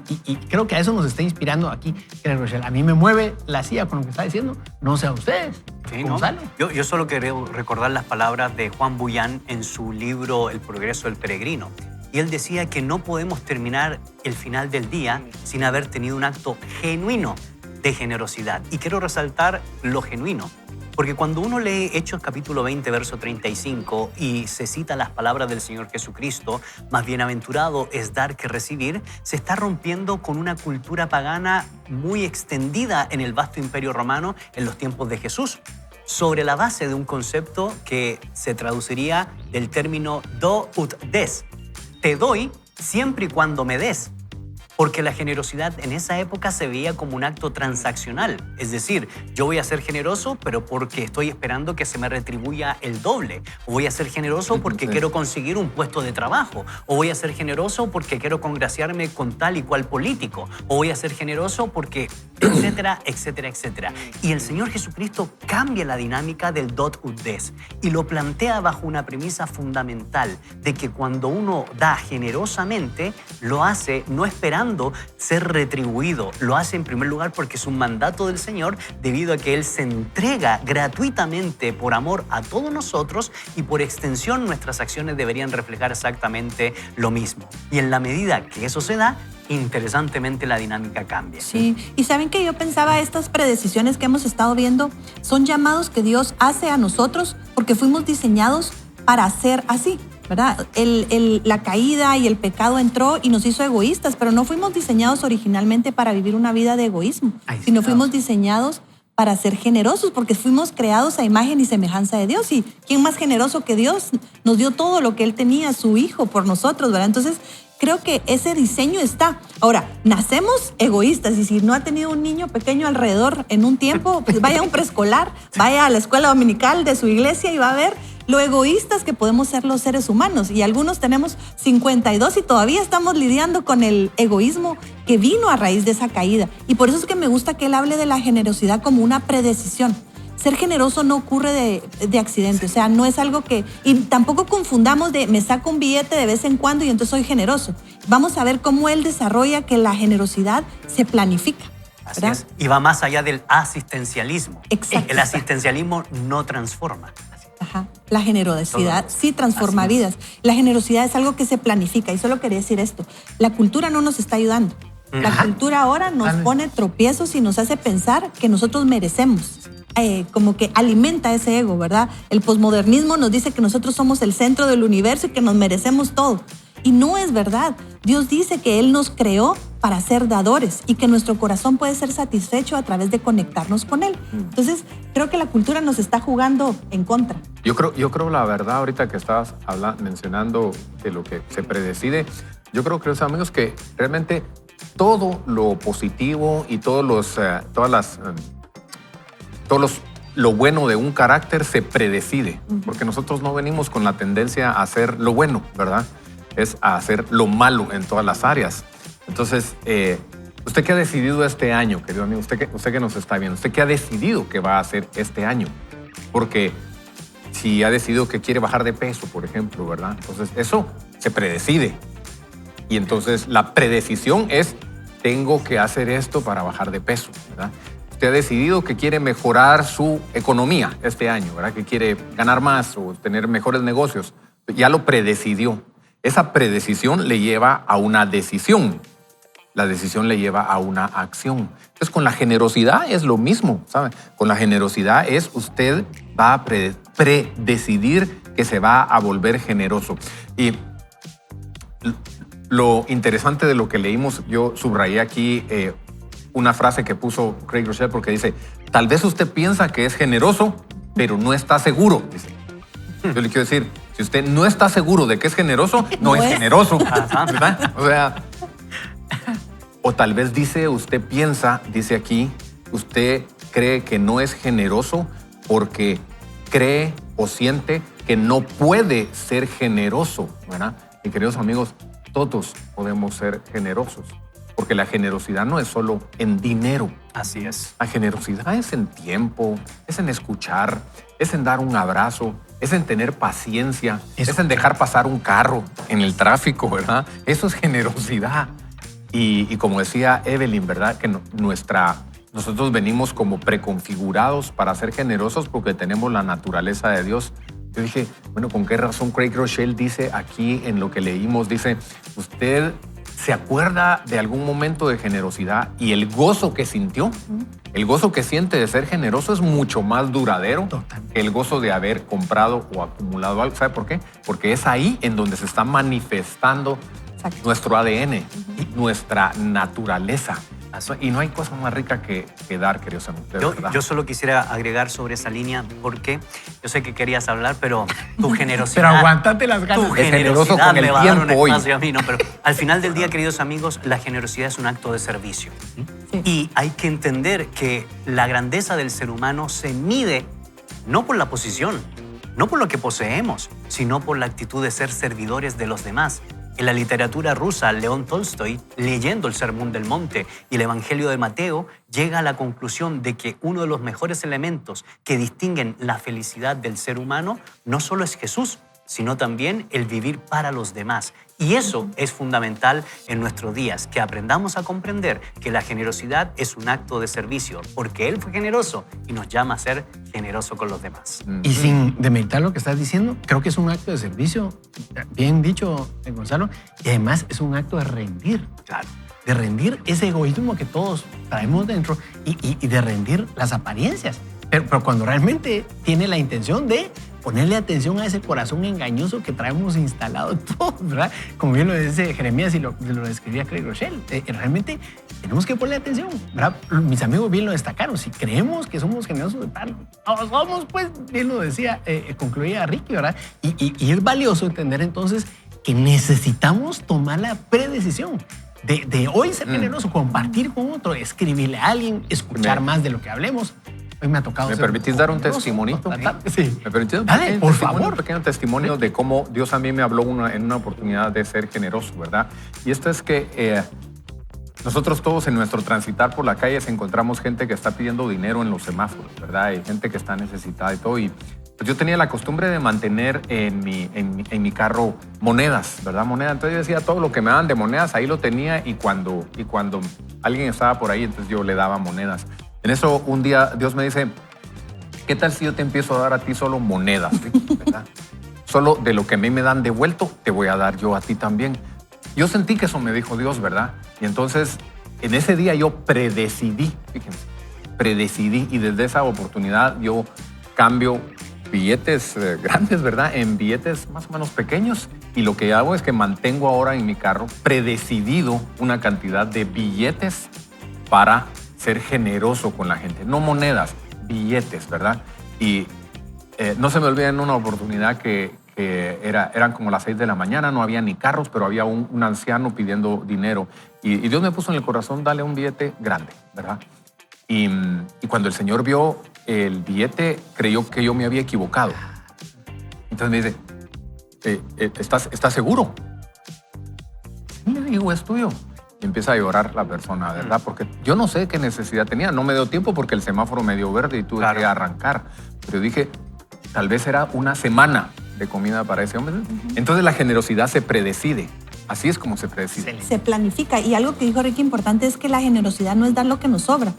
creo que a eso nos está inspirando aquí Craig Groeschel. A mí me mueve la silla con lo que está diciendo. No sé a ustedes. Sí, ¿Cómo ¿no? sale? Yo solo quiero recordar las palabras de Juan Bullán en su libro El progreso del peregrino. Y él decía que no podemos terminar el final del día sin haber tenido un acto genuino de generosidad. Y quiero resaltar lo genuino. Porque cuando uno lee Hechos capítulo 20, verso 35 y se cita las palabras del Señor Jesucristo, más bienaventurado es dar que recibir, se está rompiendo con una cultura pagana muy extendida en el vasto imperio romano en los tiempos de Jesús, sobre la base de un concepto que se traduciría del término do ut des. Te doy siempre y cuando me des. Porque la generosidad en esa época se veía como un acto transaccional. Es decir, yo voy a ser generoso, pero porque estoy esperando que se me retribuya el doble. O voy a ser generoso porque quiero conseguir un puesto de trabajo. O voy a ser generoso porque quiero congraciarme con tal y cual político. O voy a ser generoso porque, etcétera, etcétera, etcétera. Y el Señor Jesucristo cambia la dinámica del dot ut des y lo plantea bajo una premisa fundamental de que cuando uno da generosamente, lo hace no esperando ser retribuido. Lo hace en primer lugar porque es un mandato del Señor debido a que Él se entrega gratuitamente por amor a todos nosotros y por extensión nuestras acciones deberían reflejar exactamente lo mismo. Y en la medida que eso se da, interesantemente la dinámica cambia. Sí, y saben que yo pensaba estas predecisiones que hemos estado viendo son llamados que Dios hace a nosotros porque fuimos diseñados para ser así, ¿verdad? La caída y el pecado entró y nos hizo egoístas, pero no fuimos diseñados originalmente para vivir una vida de egoísmo, sino fuimos diseñados para ser generosos porque fuimos creados a imagen y semejanza de Dios. ¿Y quién más generoso que Dios? Nos dio todo lo que Él tenía, su Hijo, por nosotros, ¿verdad? Entonces, creo que ese diseño está. Ahora, nacemos egoístas y si no ha tenido un niño pequeño alrededor en un tiempo, pues vaya a un preescolar, vaya a la escuela dominical de su iglesia y va a ver lo egoístas que podemos ser los seres humanos. Y algunos tenemos 52 y todavía estamos lidiando con el egoísmo que vino a raíz de esa caída. Y por eso es que me gusta que él hable de la generosidad como una predecisión. Ser generoso no ocurre de accidente, o sea, no es algo que... Y tampoco confundamos de me saco un billete de vez en cuando y entonces soy generoso. Vamos a ver cómo él desarrolla que la generosidad se planifica. Así es. Y va más allá del asistencialismo. Exacto. El asistencialismo no transforma. Ajá. La generosidad sí transforma vidas. La generosidad es algo que se planifica. Y solo quería decir esto. La cultura no nos está ayudando. La cultura ahora nos pone tropiezos y nos hace pensar que nosotros merecemos. Como que alimenta ese ego, ¿verdad? El posmodernismo nos dice que nosotros somos el centro del universo y que nos merecemos todo. Y no es verdad. Dios dice que Él nos creó para ser dadores y que nuestro corazón puede ser satisfecho a través de conectarnos con Él. Entonces, creo que la cultura nos está jugando en contra. Yo creo la verdad, ahorita que estabas mencionando de lo que se predecide, yo creo, queridos amigos, que realmente todo lo positivo y lo bueno de un carácter se predecide, porque nosotros no venimos con la tendencia a hacer lo bueno, ¿verdad? Es a hacer lo malo en todas las áreas. Entonces, ¿usted qué ha decidido este año, querido amigo? Usted que nos está viendo, ¿usted qué ha decidido que va a hacer este año? Porque si ha decidido que quiere bajar de peso, por ejemplo, ¿verdad? Entonces, eso se predecide. Y entonces, la predecisión es, tengo que hacer esto para bajar de peso, ¿verdad? Usted ha decidido que quiere mejorar su economía este año, ¿verdad? Que quiere ganar más o tener mejores negocios. Ya lo predecidió. Esa predecisión le lleva a una decisión. La decisión le lleva a una acción. Entonces, con la generosidad es lo mismo, ¿sabe? Con la generosidad es usted va a predecidir que se va a volver generoso. Y lo interesante de lo que leímos, yo subrayé aquí una frase que puso Craig Groeschel porque dice, tal vez usted piensa que es generoso, pero no está seguro. Dice. Yo le quiero decir, si usted no está seguro de que es generoso, no es generoso. ¿Verdad? O sea, o tal vez usted piensa, dice aquí, usted cree que no es generoso porque cree o siente que no puede ser generoso, ¿verdad? Y queridos amigos, todos podemos ser generosos. porque la generosidad no es solo en dinero. Así es. La generosidad es en tiempo, es en escuchar, es en dar un abrazo, es en tener paciencia, es en dejar pasar un carro en el tráfico, ¿verdad? Eso es generosidad. Y como decía Evelyn, ¿verdad? Que nosotros venimos como preconfigurados para ser generosos porque tenemos la naturaleza de Dios. Yo dije, bueno, ¿con qué razón Craig Rochelle dice aquí en lo que leímos? Dice, usted se acuerda de algún momento de generosidad y el gozo que sintió, el gozo que siente de ser generoso es mucho más duradero que el gozo de haber comprado o acumulado algo. ¿Sabe por qué? Porque es ahí en donde se está manifestando nuestro ADN, y nuestra naturaleza. Y no hay cosa más rica que dar, queridos amigos. Yo solo quisiera agregar sobre esa línea porque yo sé que querías hablar, pero tu generosidad... Pero aguántate las ganas. Tu Es generoso generosidad con el me va a dar un tiempo hoy. espacio a mí, ¿no? Pero al final del día, queridos amigos, la generosidad es un acto de servicio. Sí. Y hay que entender que la grandeza del ser humano se mide no por la posición, no por lo que poseemos, sino por la actitud de ser servidores de los demás. En la literatura rusa, León Tolstoy, leyendo el Sermón del Monte y el Evangelio de Mateo, llega a la conclusión de que uno de los mejores elementos que distinguen la felicidad del ser humano no solo es Jesús, sino también el vivir para los demás. Y eso es fundamental en nuestros días, que aprendamos a comprender que la generosidad es un acto de servicio, porque Él fue generoso y nos llama a ser generoso con los demás. Y sin demeritar lo que estás diciendo, creo que es un acto de servicio, bien dicho, Gonzalo, y además es un acto de rendir. Claro. De rendir ese egoísmo que todos traemos dentro y de rendir las apariencias. Pero cuando realmente tiene la intención de ponerle atención a ese corazón engañoso que traemos instalado todos, ¿verdad? Como bien lo dice Jeremías y lo describía Craig Rochelle. Realmente tenemos que ponerle atención, ¿verdad? Mis amigos bien lo destacaron. Si creemos que somos generosos de tal, no somos, pues, bien lo decía, concluía Ricky, ¿verdad? Y es valioso entender entonces que necesitamos tomar la predecisión de hoy ser generoso, compartir con otro, escribirle a alguien, escuchar más de lo que hablemos. Hoy me ha tocado ¿Me ser permitís dar un generoso. testimonito? Sí. ¿Me permitís? Dale, por favor. Un pequeño testimonio de cómo Dios a mí me habló en una oportunidad de ser generoso, ¿verdad? Y esto es que nosotros todos en nuestro transitar por la calle encontramos gente que está pidiendo dinero en los semáforos, ¿verdad? Hay gente que está necesitada y todo. Y pues yo tenía la costumbre de mantener en mi carro monedas, ¿verdad? Monedas. Entonces yo decía, todo lo que me daban de monedas, ahí lo tenía y cuando alguien estaba por ahí, entonces yo le daba monedas. En eso un día Dios me dice, ¿qué tal si yo te empiezo a dar a ti solo monedas? ¿Verdad? Solo de lo que a mí me dan devuelto, te voy a dar yo a ti también. Yo sentí que eso me dijo Dios, ¿verdad? Y entonces en ese día yo predecidí, fíjense, y desde esa oportunidad yo cambio billetes grandes, ¿verdad? En billetes más o menos pequeños. Y lo que hago es que mantengo ahora en mi carro predecidido una cantidad de billetes para ser generoso con la gente. No monedas, billetes, ¿verdad? Y no se me olvida en una oportunidad que eran como las 6 de la mañana, no había ni carros, pero había un anciano pidiendo dinero. Y Dios me puso en el corazón, dale un billete grande, ¿verdad? Y cuando el Señor vio el billete, creyó que yo me había equivocado. Entonces me dice, ¿estás seguro? Sí, le digo, es tuyo. Y empieza a llorar la persona, ¿verdad? Porque yo no sé qué necesidad tenía. No me dio tiempo porque el semáforo me dio verde y tuve que arrancar. Pero dije, tal vez era una semana de comida para ese hombre. Entonces la generosidad se predecide. Así es como se predecide. Se planifica. Y algo que dijo Ricky importante es que la generosidad no es dar lo que nos sobra.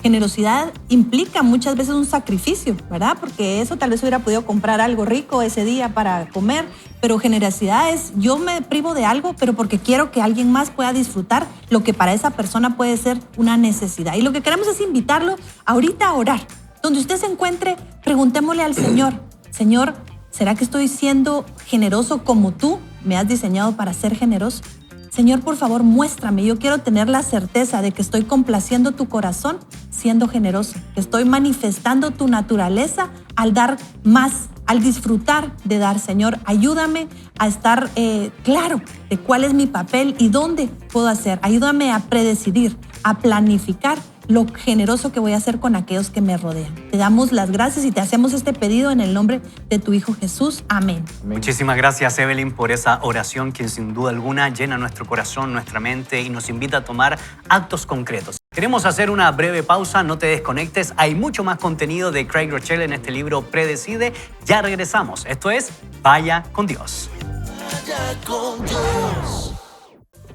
Generosidad implica muchas veces un sacrificio, ¿verdad? Porque eso tal vez hubiera podido comprar algo rico ese día para comer, pero generosidad es yo me privo de algo, pero porque quiero que alguien más pueda disfrutar lo que para esa persona puede ser una necesidad. Y lo que queremos es invitarlo ahorita a orar. Donde usted se encuentre, preguntémosle al Señor, Señor, ¿será que estoy siendo generoso como tú me has diseñado para ser generoso? Señor, por favor, muéstrame. Yo quiero tener la certeza de que estoy complaciendo tu corazón siendo generoso, que estoy manifestando tu naturaleza al dar más, al disfrutar de dar. Señor, ayúdame a estar claro de cuál es mi papel y dónde puedo hacer. Ayúdame a predecidir, a planificar lo generoso que voy a hacer con aquellos que me rodean. Te damos las gracias y te hacemos este pedido en el nombre de tu Hijo Jesús. Amén. Muchísimas gracias, Evelyn, por esa oración que sin duda alguna llena nuestro corazón, nuestra mente y nos invita a tomar actos concretos. Queremos hacer una breve pausa, no te desconectes. Hay mucho más contenido de Craig Groeschel en este libro Predecide. Ya regresamos. Esto es Vaya con Dios. Vaya con Dios.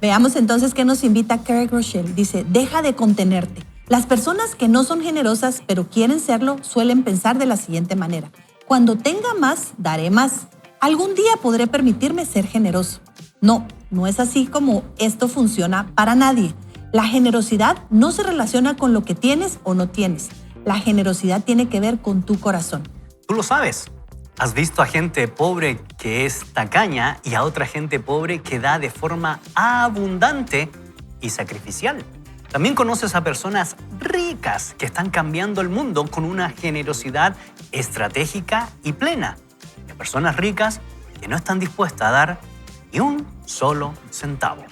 Veamos entonces qué nos invita Craig Groeschel. Dice, deja de contenerte. Las personas que no son generosas pero quieren serlo suelen pensar de la siguiente manera. Cuando tenga más, daré más. Algún día podré permitirme ser generoso. No, no es así como esto funciona para nadie. La generosidad no se relaciona con lo que tienes o no tienes. La generosidad tiene que ver con tu corazón. Tú lo sabes. Has visto a gente pobre que es tacaña y a otra gente pobre que da de forma abundante y sacrificial. También conoces a personas ricas que están cambiando el mundo con una generosidad estratégica y plena. Y a personas ricas que no están dispuestas a dar ni un solo centavo.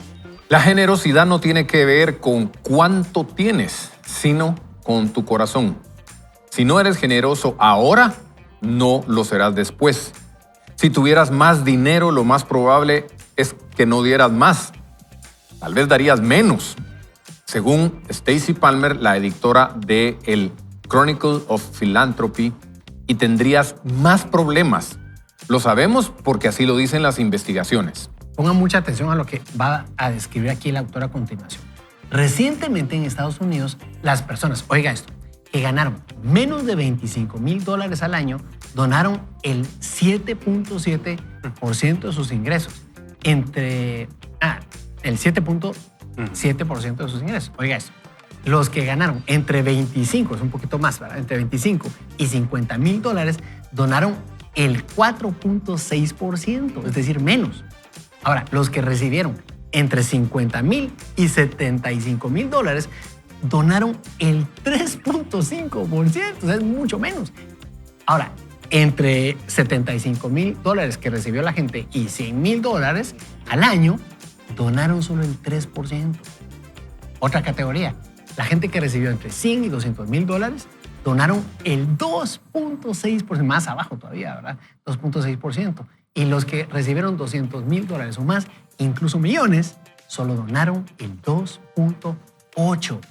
La generosidad no tiene que ver con cuánto tienes, sino con tu corazón. Si no eres generoso ahora, no lo serás después. Si tuvieras más dinero, lo más probable es que no dieras más. Tal vez darías menos. Según Stacy Palmer, la editora de el Chronicle of Philanthropy, y tendrías más problemas. Lo sabemos porque así lo dicen las investigaciones. Pongan mucha atención a lo que va a describir aquí el autor a continuación. Recientemente en Estados Unidos, las personas, oiga esto, que ganaron menos de $25,000 al año, donaron el 7.7% de sus ingresos. El 7.7% de sus ingresos. Oiga esto. Los que ganaron entre 25, es un poquito más, ¿verdad? Entre 25 y $50,000, donaron el 4.6%, es decir, menos. Ahora, los que recibieron entre $50,000 y $75,000 donaron el 3.5%, o sea, es mucho menos. Ahora, entre $75,000 que recibió la gente y $100,000 al año, donaron solo el 3%. Otra categoría, la gente que recibió entre $100 y $200,000 donaron el 2.6%, más abajo todavía, ¿verdad? 2.6%. Y los que recibieron $200,000 o más, incluso millones, solo donaron el 2.8%.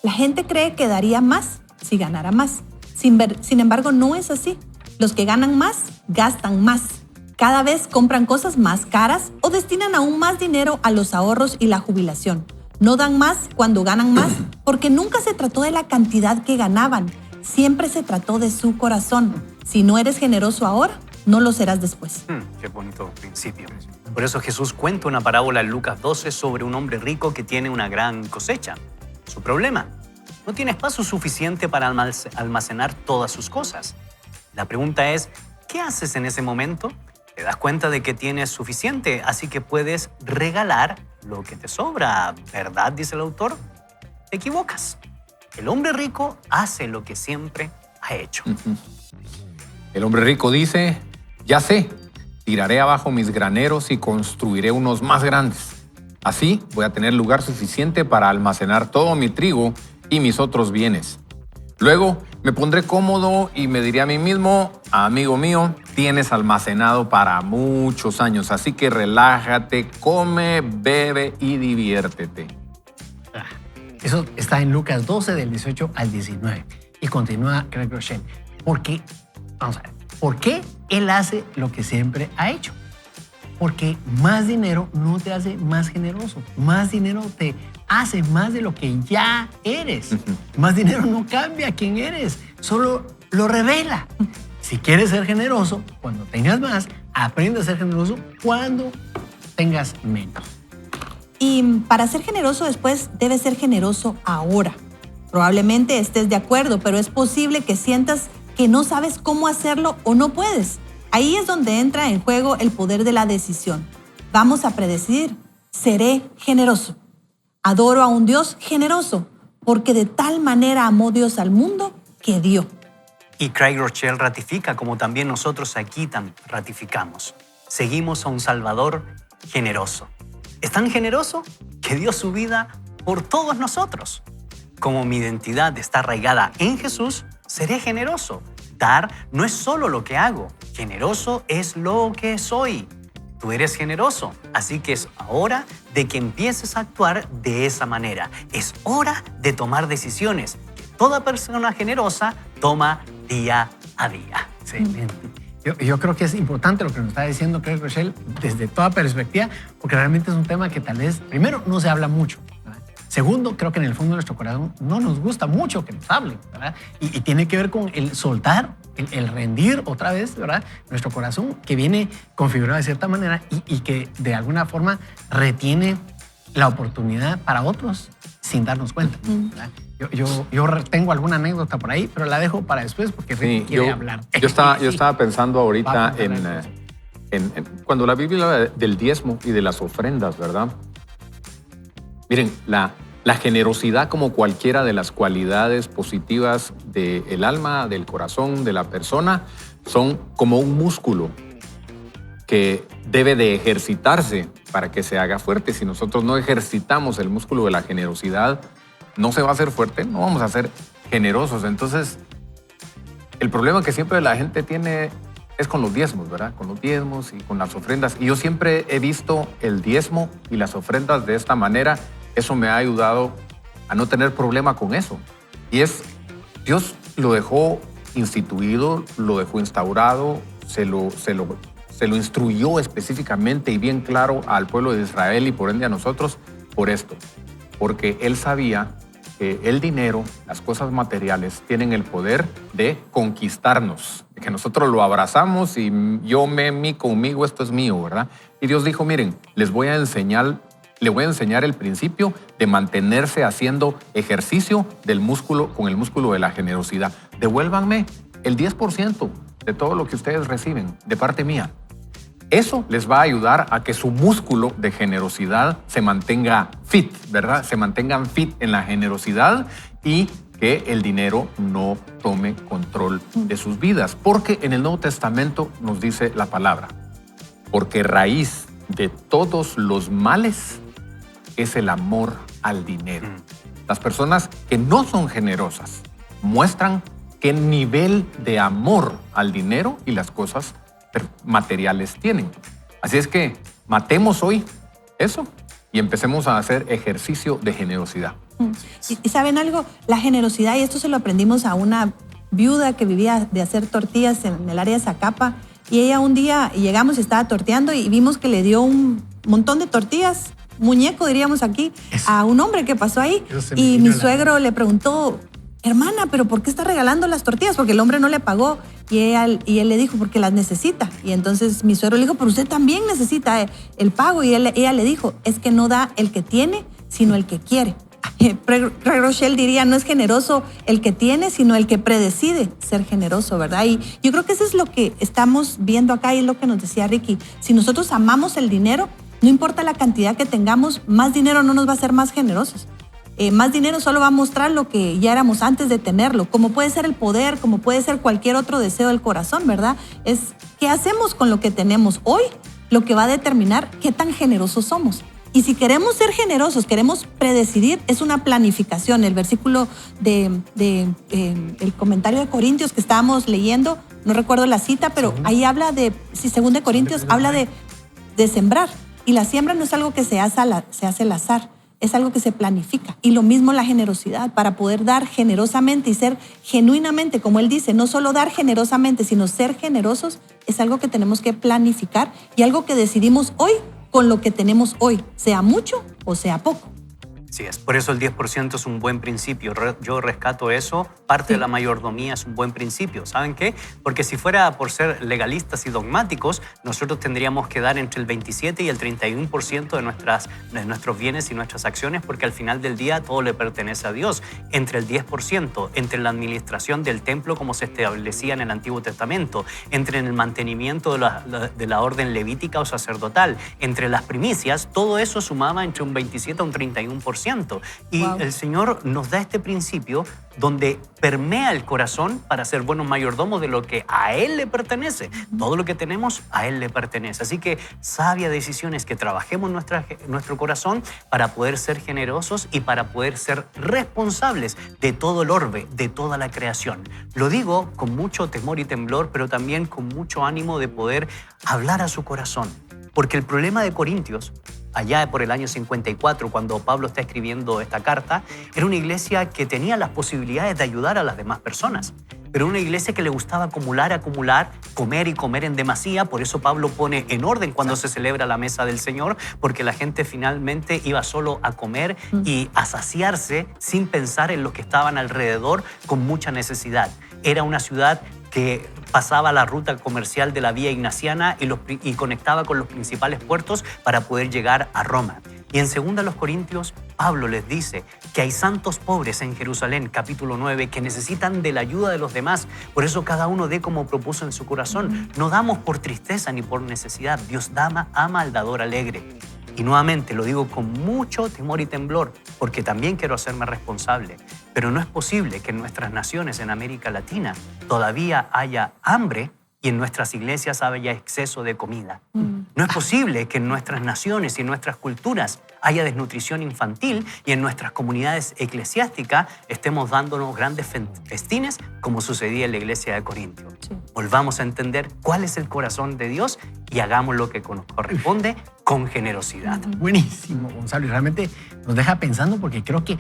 La gente cree que daría más si ganara más. Sin embargo, no es así. Los que ganan más, gastan más. Cada vez compran cosas más caras o destinan aún más dinero a los ahorros y la jubilación. No dan más cuando ganan más porque nunca se trató de la cantidad que ganaban. Siempre se trató de su corazón. Si no eres generoso ahora, no lo serás después. Qué bonito principio. Por eso Jesús cuenta una parábola en Lucas 12 sobre un hombre rico que tiene una gran cosecha. Su problema, no tiene espacio suficiente para almacenar todas sus cosas. La pregunta es, ¿qué haces en ese momento? Te das cuenta de que tienes suficiente, así que puedes regalar lo que te sobra, ¿verdad? Dice el autor. Te equivocas. El hombre rico hace lo que siempre ha hecho. El hombre rico dice, ya sé, tiraré abajo mis graneros y construiré unos más grandes. Así voy a tener lugar suficiente para almacenar todo mi trigo y mis otros bienes. Luego me pondré cómodo y me diré a mí mismo, amigo mío, tienes almacenado para muchos años, así que relájate, come, bebe y diviértete. Eso está en Lucas 12, del 18 al 19. Y continúa Craig Groeschel. Porque, vamos a ver, ¿por qué él hace lo que siempre ha hecho? Porque más dinero no te hace más generoso. Más dinero te hace más de lo que ya eres. Más dinero no cambia quién eres, solo lo revela. Si quieres ser generoso, cuando tengas más, aprende a ser generoso cuando tengas menos. Y para ser generoso después, debes ser generoso ahora. Probablemente estés de acuerdo, pero es posible que sientas que no sabes cómo hacerlo o no puedes. Ahí es donde entra en juego el poder de la decisión. Vamos a predecir, seré generoso. Adoro a un Dios generoso, porque de tal manera amó Dios al mundo que dio. Y Craig Groeschel ratifica, como también nosotros aquí ratificamos. Seguimos a un Salvador generoso. Es tan generoso que dio su vida por todos nosotros. Como mi identidad está arraigada en Jesús, seré generoso. Dar no es solo lo que hago, generoso es lo que soy. Tú eres generoso, así que es hora de que empieces a actuar de esa manera. Es hora de tomar decisiones que toda persona generosa toma día a día. Excelente. Yo creo que es importante lo que nos está diciendo Craig Groeschel desde toda perspectiva, porque realmente es un tema que tal vez, primero, no se habla mucho, ¿verdad? Segundo, creo que en el fondo de nuestro corazón no nos gusta mucho que nos hablen, ¿verdad? Y tiene que ver con el soltar, el rendir otra vez, ¿verdad? Nuestro corazón que viene configurado de cierta manera y que de alguna forma retiene la oportunidad para otros sin darnos cuenta, ¿verdad? Yo tengo alguna anécdota por ahí, pero la dejo para después porque Ricky quiere hablar. Yo estaba pensando ahorita en cuando la Biblia habla del diezmo y de las ofrendas, ¿verdad? Miren, la generosidad, como cualquiera de las cualidades positivas del alma, del corazón, de la persona, son como un músculo que debe de ejercitarse para que se haga fuerte. Si nosotros no ejercitamos el músculo de la generosidad, no se va a hacer fuerte, no vamos a ser generosos. Entonces, el problema que siempre la gente tiene es con los diezmos, ¿verdad? Con los diezmos y con las ofrendas. Y yo siempre he visto el diezmo y las ofrendas de esta manera. Eso me ha ayudado a no tener problema con eso. Y Dios lo dejó instituido, lo dejó instaurado, se lo instruyó específicamente y bien claro al pueblo de Israel y por ende a nosotros por esto. Porque Él sabía que el dinero, las cosas materiales, tienen el poder de conquistarnos, de que nosotros lo abrazamos y conmigo, esto es mío, ¿verdad? Y Dios dijo, miren, le voy a enseñar el principio de mantenerse haciendo ejercicio del músculo con el músculo de la generosidad. Devuélvanme el 10% de todo lo que ustedes reciben de parte mía. Eso les va a ayudar a que su músculo de generosidad se mantenga fit, ¿verdad? Se mantengan fit en la generosidad y que el dinero no tome control de sus vidas. Porque en el Nuevo Testamento nos dice la palabra, porque raíz de todos los males es el amor al dinero. Las personas que no son generosas muestran qué nivel de amor al dinero y las cosas materiales tienen. Así es que matemos hoy eso y empecemos a hacer ejercicio de generosidad. Y ¿saben algo? La generosidad, y esto se lo aprendimos a una viuda que vivía de hacer tortillas en el área de Zacapa, y ella un día llegamos y estaba torteando y vimos que le dio un montón de tortillas, muñeco diríamos aquí, a un hombre que pasó ahí. Y mi suegro le preguntó, hermana, ¿pero por qué está regalando las tortillas? Porque el hombre no le pagó. Y él le dijo, porque las necesita. Y entonces mi suegro le dijo, pero usted también necesita el pago. Y ella le dijo, es que no da el que tiene, sino el que quiere. Craig Groeschel diría, no es generoso el que tiene, sino el que predecide ser generoso, ¿verdad? Y yo creo que eso es lo que estamos viendo acá y es lo que nos decía Ricky. Si nosotros amamos el dinero, no importa la cantidad que tengamos, más dinero no nos va a hacer más generosos. Más dinero solo va a mostrar lo que ya éramos antes de tenerlo, como puede ser el poder, como puede ser cualquier otro deseo del corazón, ¿verdad? Es qué hacemos con lo que tenemos hoy, lo que va a determinar qué tan generosos somos. Y si queremos ser generosos, queremos predecidir, es una planificación. El versículo el comentario de Corintios que estábamos leyendo, no recuerdo la cita, pero ahí habla de, si 2 Corintios habla de sembrar. Y la siembra no es algo que se hace al azar, es algo que se planifica. Y lo mismo la generosidad, para poder dar generosamente y ser genuinamente, como él dice, no solo dar generosamente, sino ser generosos, es algo que tenemos que planificar y algo que decidimos hoy con lo que tenemos hoy, sea mucho o sea poco. Así es, por eso el 10% es un buen principio. Yo rescato eso, parte de la mayordomía es un buen principio. ¿Saben qué? Porque si fuera por ser legalistas y dogmáticos, nosotros tendríamos que dar entre el 27 y el 31% de nuestros bienes y nuestras acciones, porque al final del día todo le pertenece a Dios. Entre el 10%, entre la administración del templo como se establecía en el Antiguo Testamento, entre el mantenimiento de la orden levítica o sacerdotal, entre las primicias, todo eso sumaba entre un 27 a un 31%. 100%. Y Wow. el Señor nos da este principio donde permea el corazón para ser buenos mayordomos de lo que a Él le pertenece. Todo lo que tenemos a Él le pertenece. Así que sabia decisión es que trabajemos nuestro corazón para poder ser generosos y para poder ser responsables de todo el orbe, de toda la creación. Lo digo con mucho temor y temblor, pero también con mucho ánimo de poder hablar a su corazón. Porque el problema de Corintios, allá por el año 54, cuando Pablo está escribiendo esta carta, era una iglesia que tenía las posibilidades de ayudar a las demás personas. Pero una iglesia que le gustaba acumular, comer y comer en demasía. Por eso Pablo pone en orden cuando se celebra la mesa del Señor, porque la gente finalmente iba solo a comer y a saciarse sin pensar en los que estaban alrededor con mucha necesidad. Era una ciudad que pasaba la ruta comercial de la vía ignaciana y conectaba con los principales puertos para poder llegar a Roma. Y en 2 Corintios, Pablo les dice que hay santos pobres en Jerusalén, capítulo 9, que necesitan de la ayuda de los demás. Por eso cada uno dé como propuso en su corazón. No damos por tristeza ni por necesidad. Dios ama al dador alegre. Y nuevamente lo digo con mucho temor y temblor, porque también quiero hacerme responsable. Pero no es posible que en nuestras naciones en América Latina todavía haya hambre y en nuestras iglesias haya exceso de comida. No es posible que en nuestras naciones y en nuestras culturas haya desnutrición infantil y en nuestras comunidades eclesiásticas estemos dándonos grandes festines como sucedía en la iglesia de Corintio. Sí. Volvamos a entender cuál es el corazón de Dios y hagamos lo que nos corresponde con generosidad. Buenísimo, Gonzalo. Y realmente nos deja pensando porque creo que,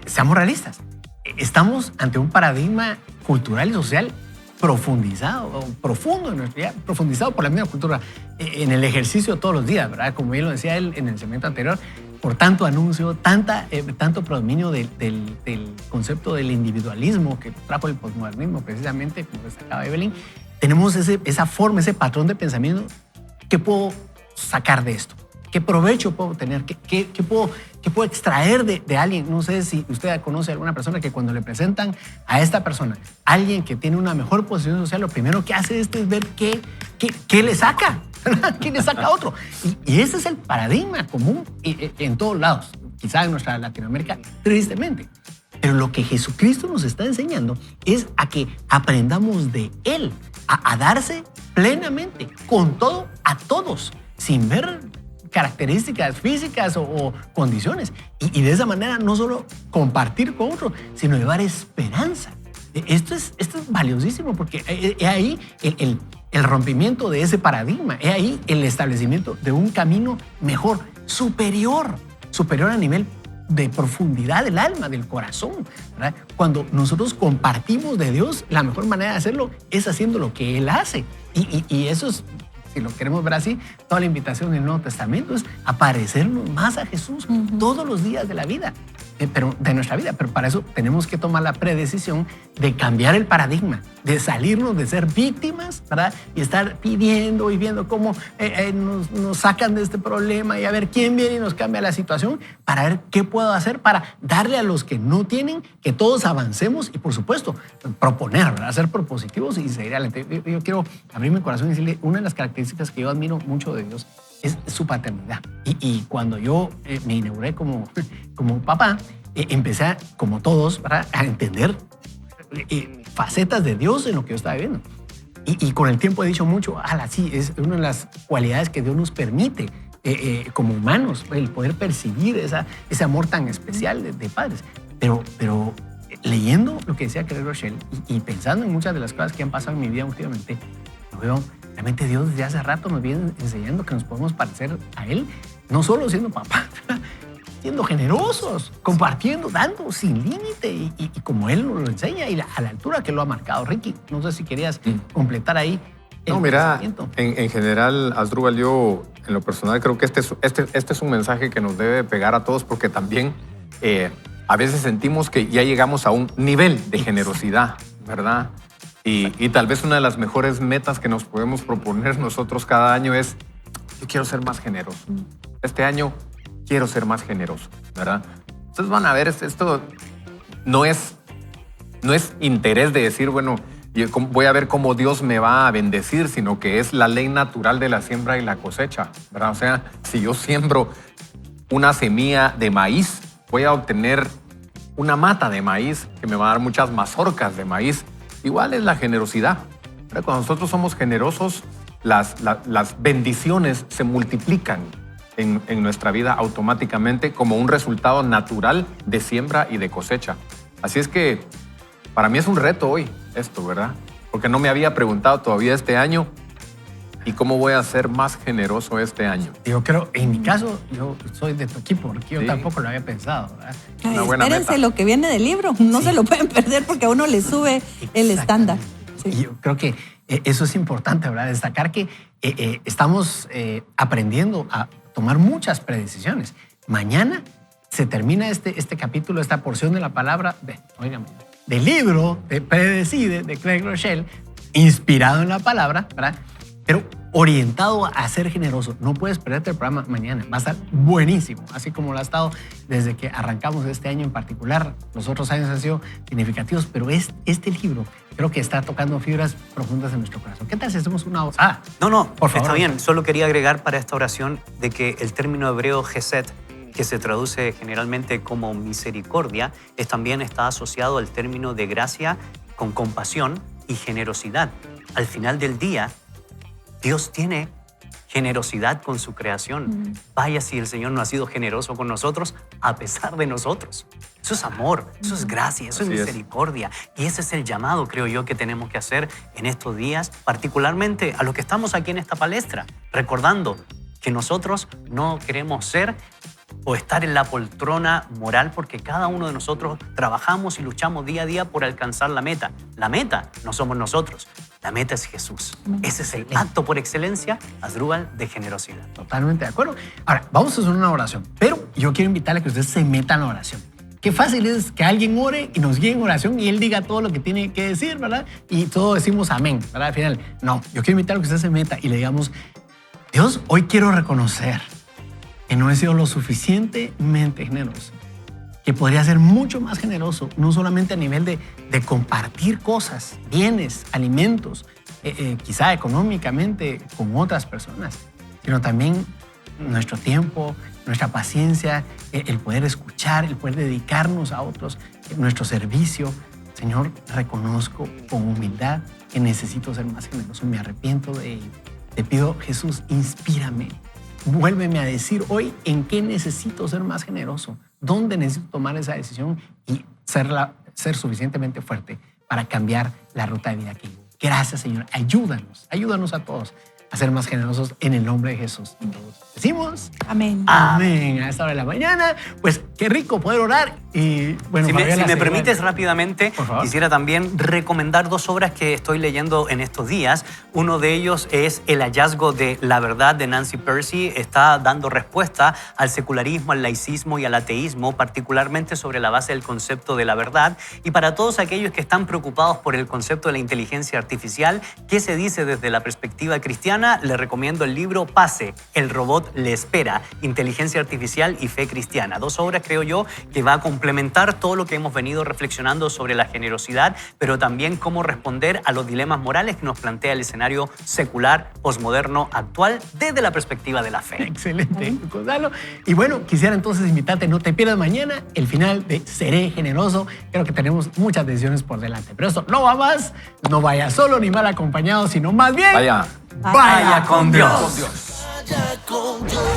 seamos realistas, estamos ante un paradigma cultural y social profundo en nuestra vida, profundizado por la misma cultura, en el ejercicio todos los días, ¿verdad? Como bien lo decía él en el segmento anterior, por tanto anuncio, tanto predominio del concepto del individualismo que trajo el posmodernismo, precisamente, como destacaba Evelyn, tenemos esa forma, ese patrón de pensamiento. ¿Qué puedo sacar de esto? ¿Qué provecho puedo tener? ¿Qué puedo extraer de alguien? No sé si usted conoce a alguna persona que cuando le presentan a esta persona, alguien que tiene una mejor posición social, lo primero que hace es ver qué le saca, qué le saca a otro. Y ese es el paradigma común en todos lados, quizá en nuestra Latinoamérica, tristemente. Pero lo que Jesucristo nos está enseñando es a que aprendamos de Él, a darse plenamente, con todo, a todos, sin ver características físicas o condiciones. Y de esa manera no solo compartir con otro, sino llevar esperanza. Esto es valiosísimo porque es ahí el rompimiento de ese paradigma, es ahí el establecimiento de un camino mejor, superior a nivel de profundidad del alma, del corazón, ¿verdad? Cuando nosotros compartimos de Dios, la mejor manera de hacerlo es haciendo lo que Él hace. Y eso es, si lo queremos ver así, toda la invitación del Nuevo Testamento es a parecernos más a Jesús todos los días de la vida, de nuestra vida. Pero para eso tenemos que tomar la predecisión de cambiar el paradigma, de salirnos de ser víctimas, ¿verdad? Y estar pidiendo y viendo cómo nos sacan de este problema y a ver quién viene y nos cambia la situación para ver qué puedo hacer para darle a los que no tienen, que todos avancemos y, por supuesto, proponer, ¿verdad? Ser propositivos y seguir adelante. Yo quiero abrir mi corazón y decirle, una de las características que yo admiro mucho de Dios es su paternidad. Y cuando yo me inauguré como papá, empecé, como todos, ¿verdad?, a entender facetas de Dios en lo que yo estaba viviendo. Y con el tiempo he dicho mucho, sí, es una de las cualidades que Dios nos permite como humanos, el poder percibir ese amor tan especial de padres. Pero leyendo lo que decía Craig Rochelle y pensando en muchas de las cosas que han pasado en mi vida últimamente, lo veo, realmente Dios desde hace rato nos viene enseñando que nos podemos parecer a Él, no solo siendo papá, siendo generosos, compartiendo, dando sin límite y como Él nos lo enseña y a la altura que lo ha marcado. Ricky, no sé si querías completar ahí el pensamiento. En general, Asdrúbal, yo en lo personal creo que este es un mensaje que nos debe pegar a todos porque también a veces sentimos que ya llegamos a un nivel de generosidad, ¿verdad? Y tal vez una de las mejores metas que nos podemos proponer nosotros cada año es, yo quiero ser más generoso. Este año quiero ser más generoso, ¿verdad? Ustedes van a ver, esto no es interés de decir, bueno, voy a ver cómo Dios me va a bendecir, sino que es la ley natural de la siembra y la cosecha, ¿verdad? O sea, si yo siembro una semilla de maíz, voy a obtener una mata de maíz que me va a dar muchas mazorcas de maíz. Igual es la generosidad. Pero cuando nosotros somos generosos, las bendiciones se multiplican en nuestra vida automáticamente como un resultado natural de siembra y de cosecha. Así es que para mí es un reto hoy esto, ¿verdad? Porque no me había preguntado todavía este año, ¿y cómo voy a ser más generoso este año? Yo creo, en mi caso, yo soy de tu equipo, porque yo tampoco lo había pensado, ¿verdad? Una buena Espérense meta. lo que viene del libro. No se lo pueden perder porque a uno le sube el estándar. Sí. Y yo creo que eso es importante, ¿verdad? Destacar que estamos aprendiendo a tomar muchas predecisiones. Mañana se termina este capítulo, esta porción de la palabra, del libro de Predecide de Craig Rochelle, inspirado en la palabra, ¿verdad? Pero orientado a ser generoso. No puedes perderte el programa mañana. Va a estar buenísimo, así como lo ha estado desde que arrancamos este año en particular. Los otros años han sido significativos, pero este libro creo que está tocando fibras profundas en nuestro corazón. ¿Qué tal si hacemos una oración? No, por favor. está bien. Solo quería agregar para esta oración de que el término hebreo Gesed, que se traduce generalmente como misericordia, también está asociado al término de gracia con compasión y generosidad. Al final del día, Dios tiene generosidad con su creación. Vaya si el Señor no ha sido generoso con nosotros a pesar de nosotros. Eso es amor, eso es gracia, eso es Así es. misericordia. Y ese es el llamado, creo yo, que tenemos que hacer en estos días, particularmente a los que estamos aquí en esta palestra, recordando que nosotros no queremos ser o estar en la poltrona moral, porque cada uno de nosotros trabajamos y luchamos día a día por alcanzar la meta. La meta no somos nosotros, la meta es Jesús. Ese es el acto por excelencia, Asdrúbal, de generosidad. Totalmente de acuerdo. Ahora, vamos a hacer una oración, pero yo quiero invitarle a que usted se meta en la oración. Qué fácil es que alguien ore y nos guíe en oración y él diga todo lo que tiene que decir, ¿verdad? Y todos decimos amén, ¿verdad? Al final, no, yo quiero invitarle a que usted se meta y le digamos, Dios, hoy quiero reconocer que no he sido lo suficientemente generoso, que podría ser mucho más generoso, no solamente a nivel de compartir cosas, bienes, alimentos, quizá económicamente con otras personas, sino también nuestro tiempo, nuestra paciencia, el poder escuchar, el poder dedicarnos a otros, nuestro servicio. Señor, reconozco con humildad que necesito ser más generoso, me arrepiento de ello. Te pido, Jesús, inspírame. Vuélveme a decir hoy en qué necesito ser más generoso, dónde necesito tomar esa decisión y ser suficientemente fuerte para cambiar la ruta de vida que llevo. Gracias, Señor. Ayúdanos a todos a ser más generosos en el nombre de Jesús. Y todos decimos Amén. amén a esta hora de la mañana. Pues qué rico poder orar. Y bueno, Si Fabiola, me seguirá. permites rápidamente, Por favor. quisiera también recomendar 2 obras que estoy leyendo en estos días. Uno de ellos es El hallazgo de la verdad de Nancy Pearcey. Está dando respuesta al secularismo, al laicismo y al ateísmo, particularmente sobre la base del concepto de la verdad. Y para todos aquellos que están preocupados por el concepto de la inteligencia artificial, ¿qué se dice desde la perspectiva cristiana? Les recomiendo el libro Pase, el robot le espera, inteligencia artificial y fe cristiana. 2 obras, creo yo, que va a complementar todo lo que hemos venido reflexionando sobre la generosidad, pero también cómo responder a los dilemas morales que nos plantea el escenario secular, posmoderno, actual, desde la perspectiva de la fe. Excelente, Gonzalo. Y bueno, quisiera entonces invitarte, no te pierdas mañana el final de Seré Generoso. Creo que tenemos muchas decisiones por delante, pero esto no va más, no vaya solo ni mal acompañado, sino más bien... Vaya. Vaya con Dios. Vaya con Dios.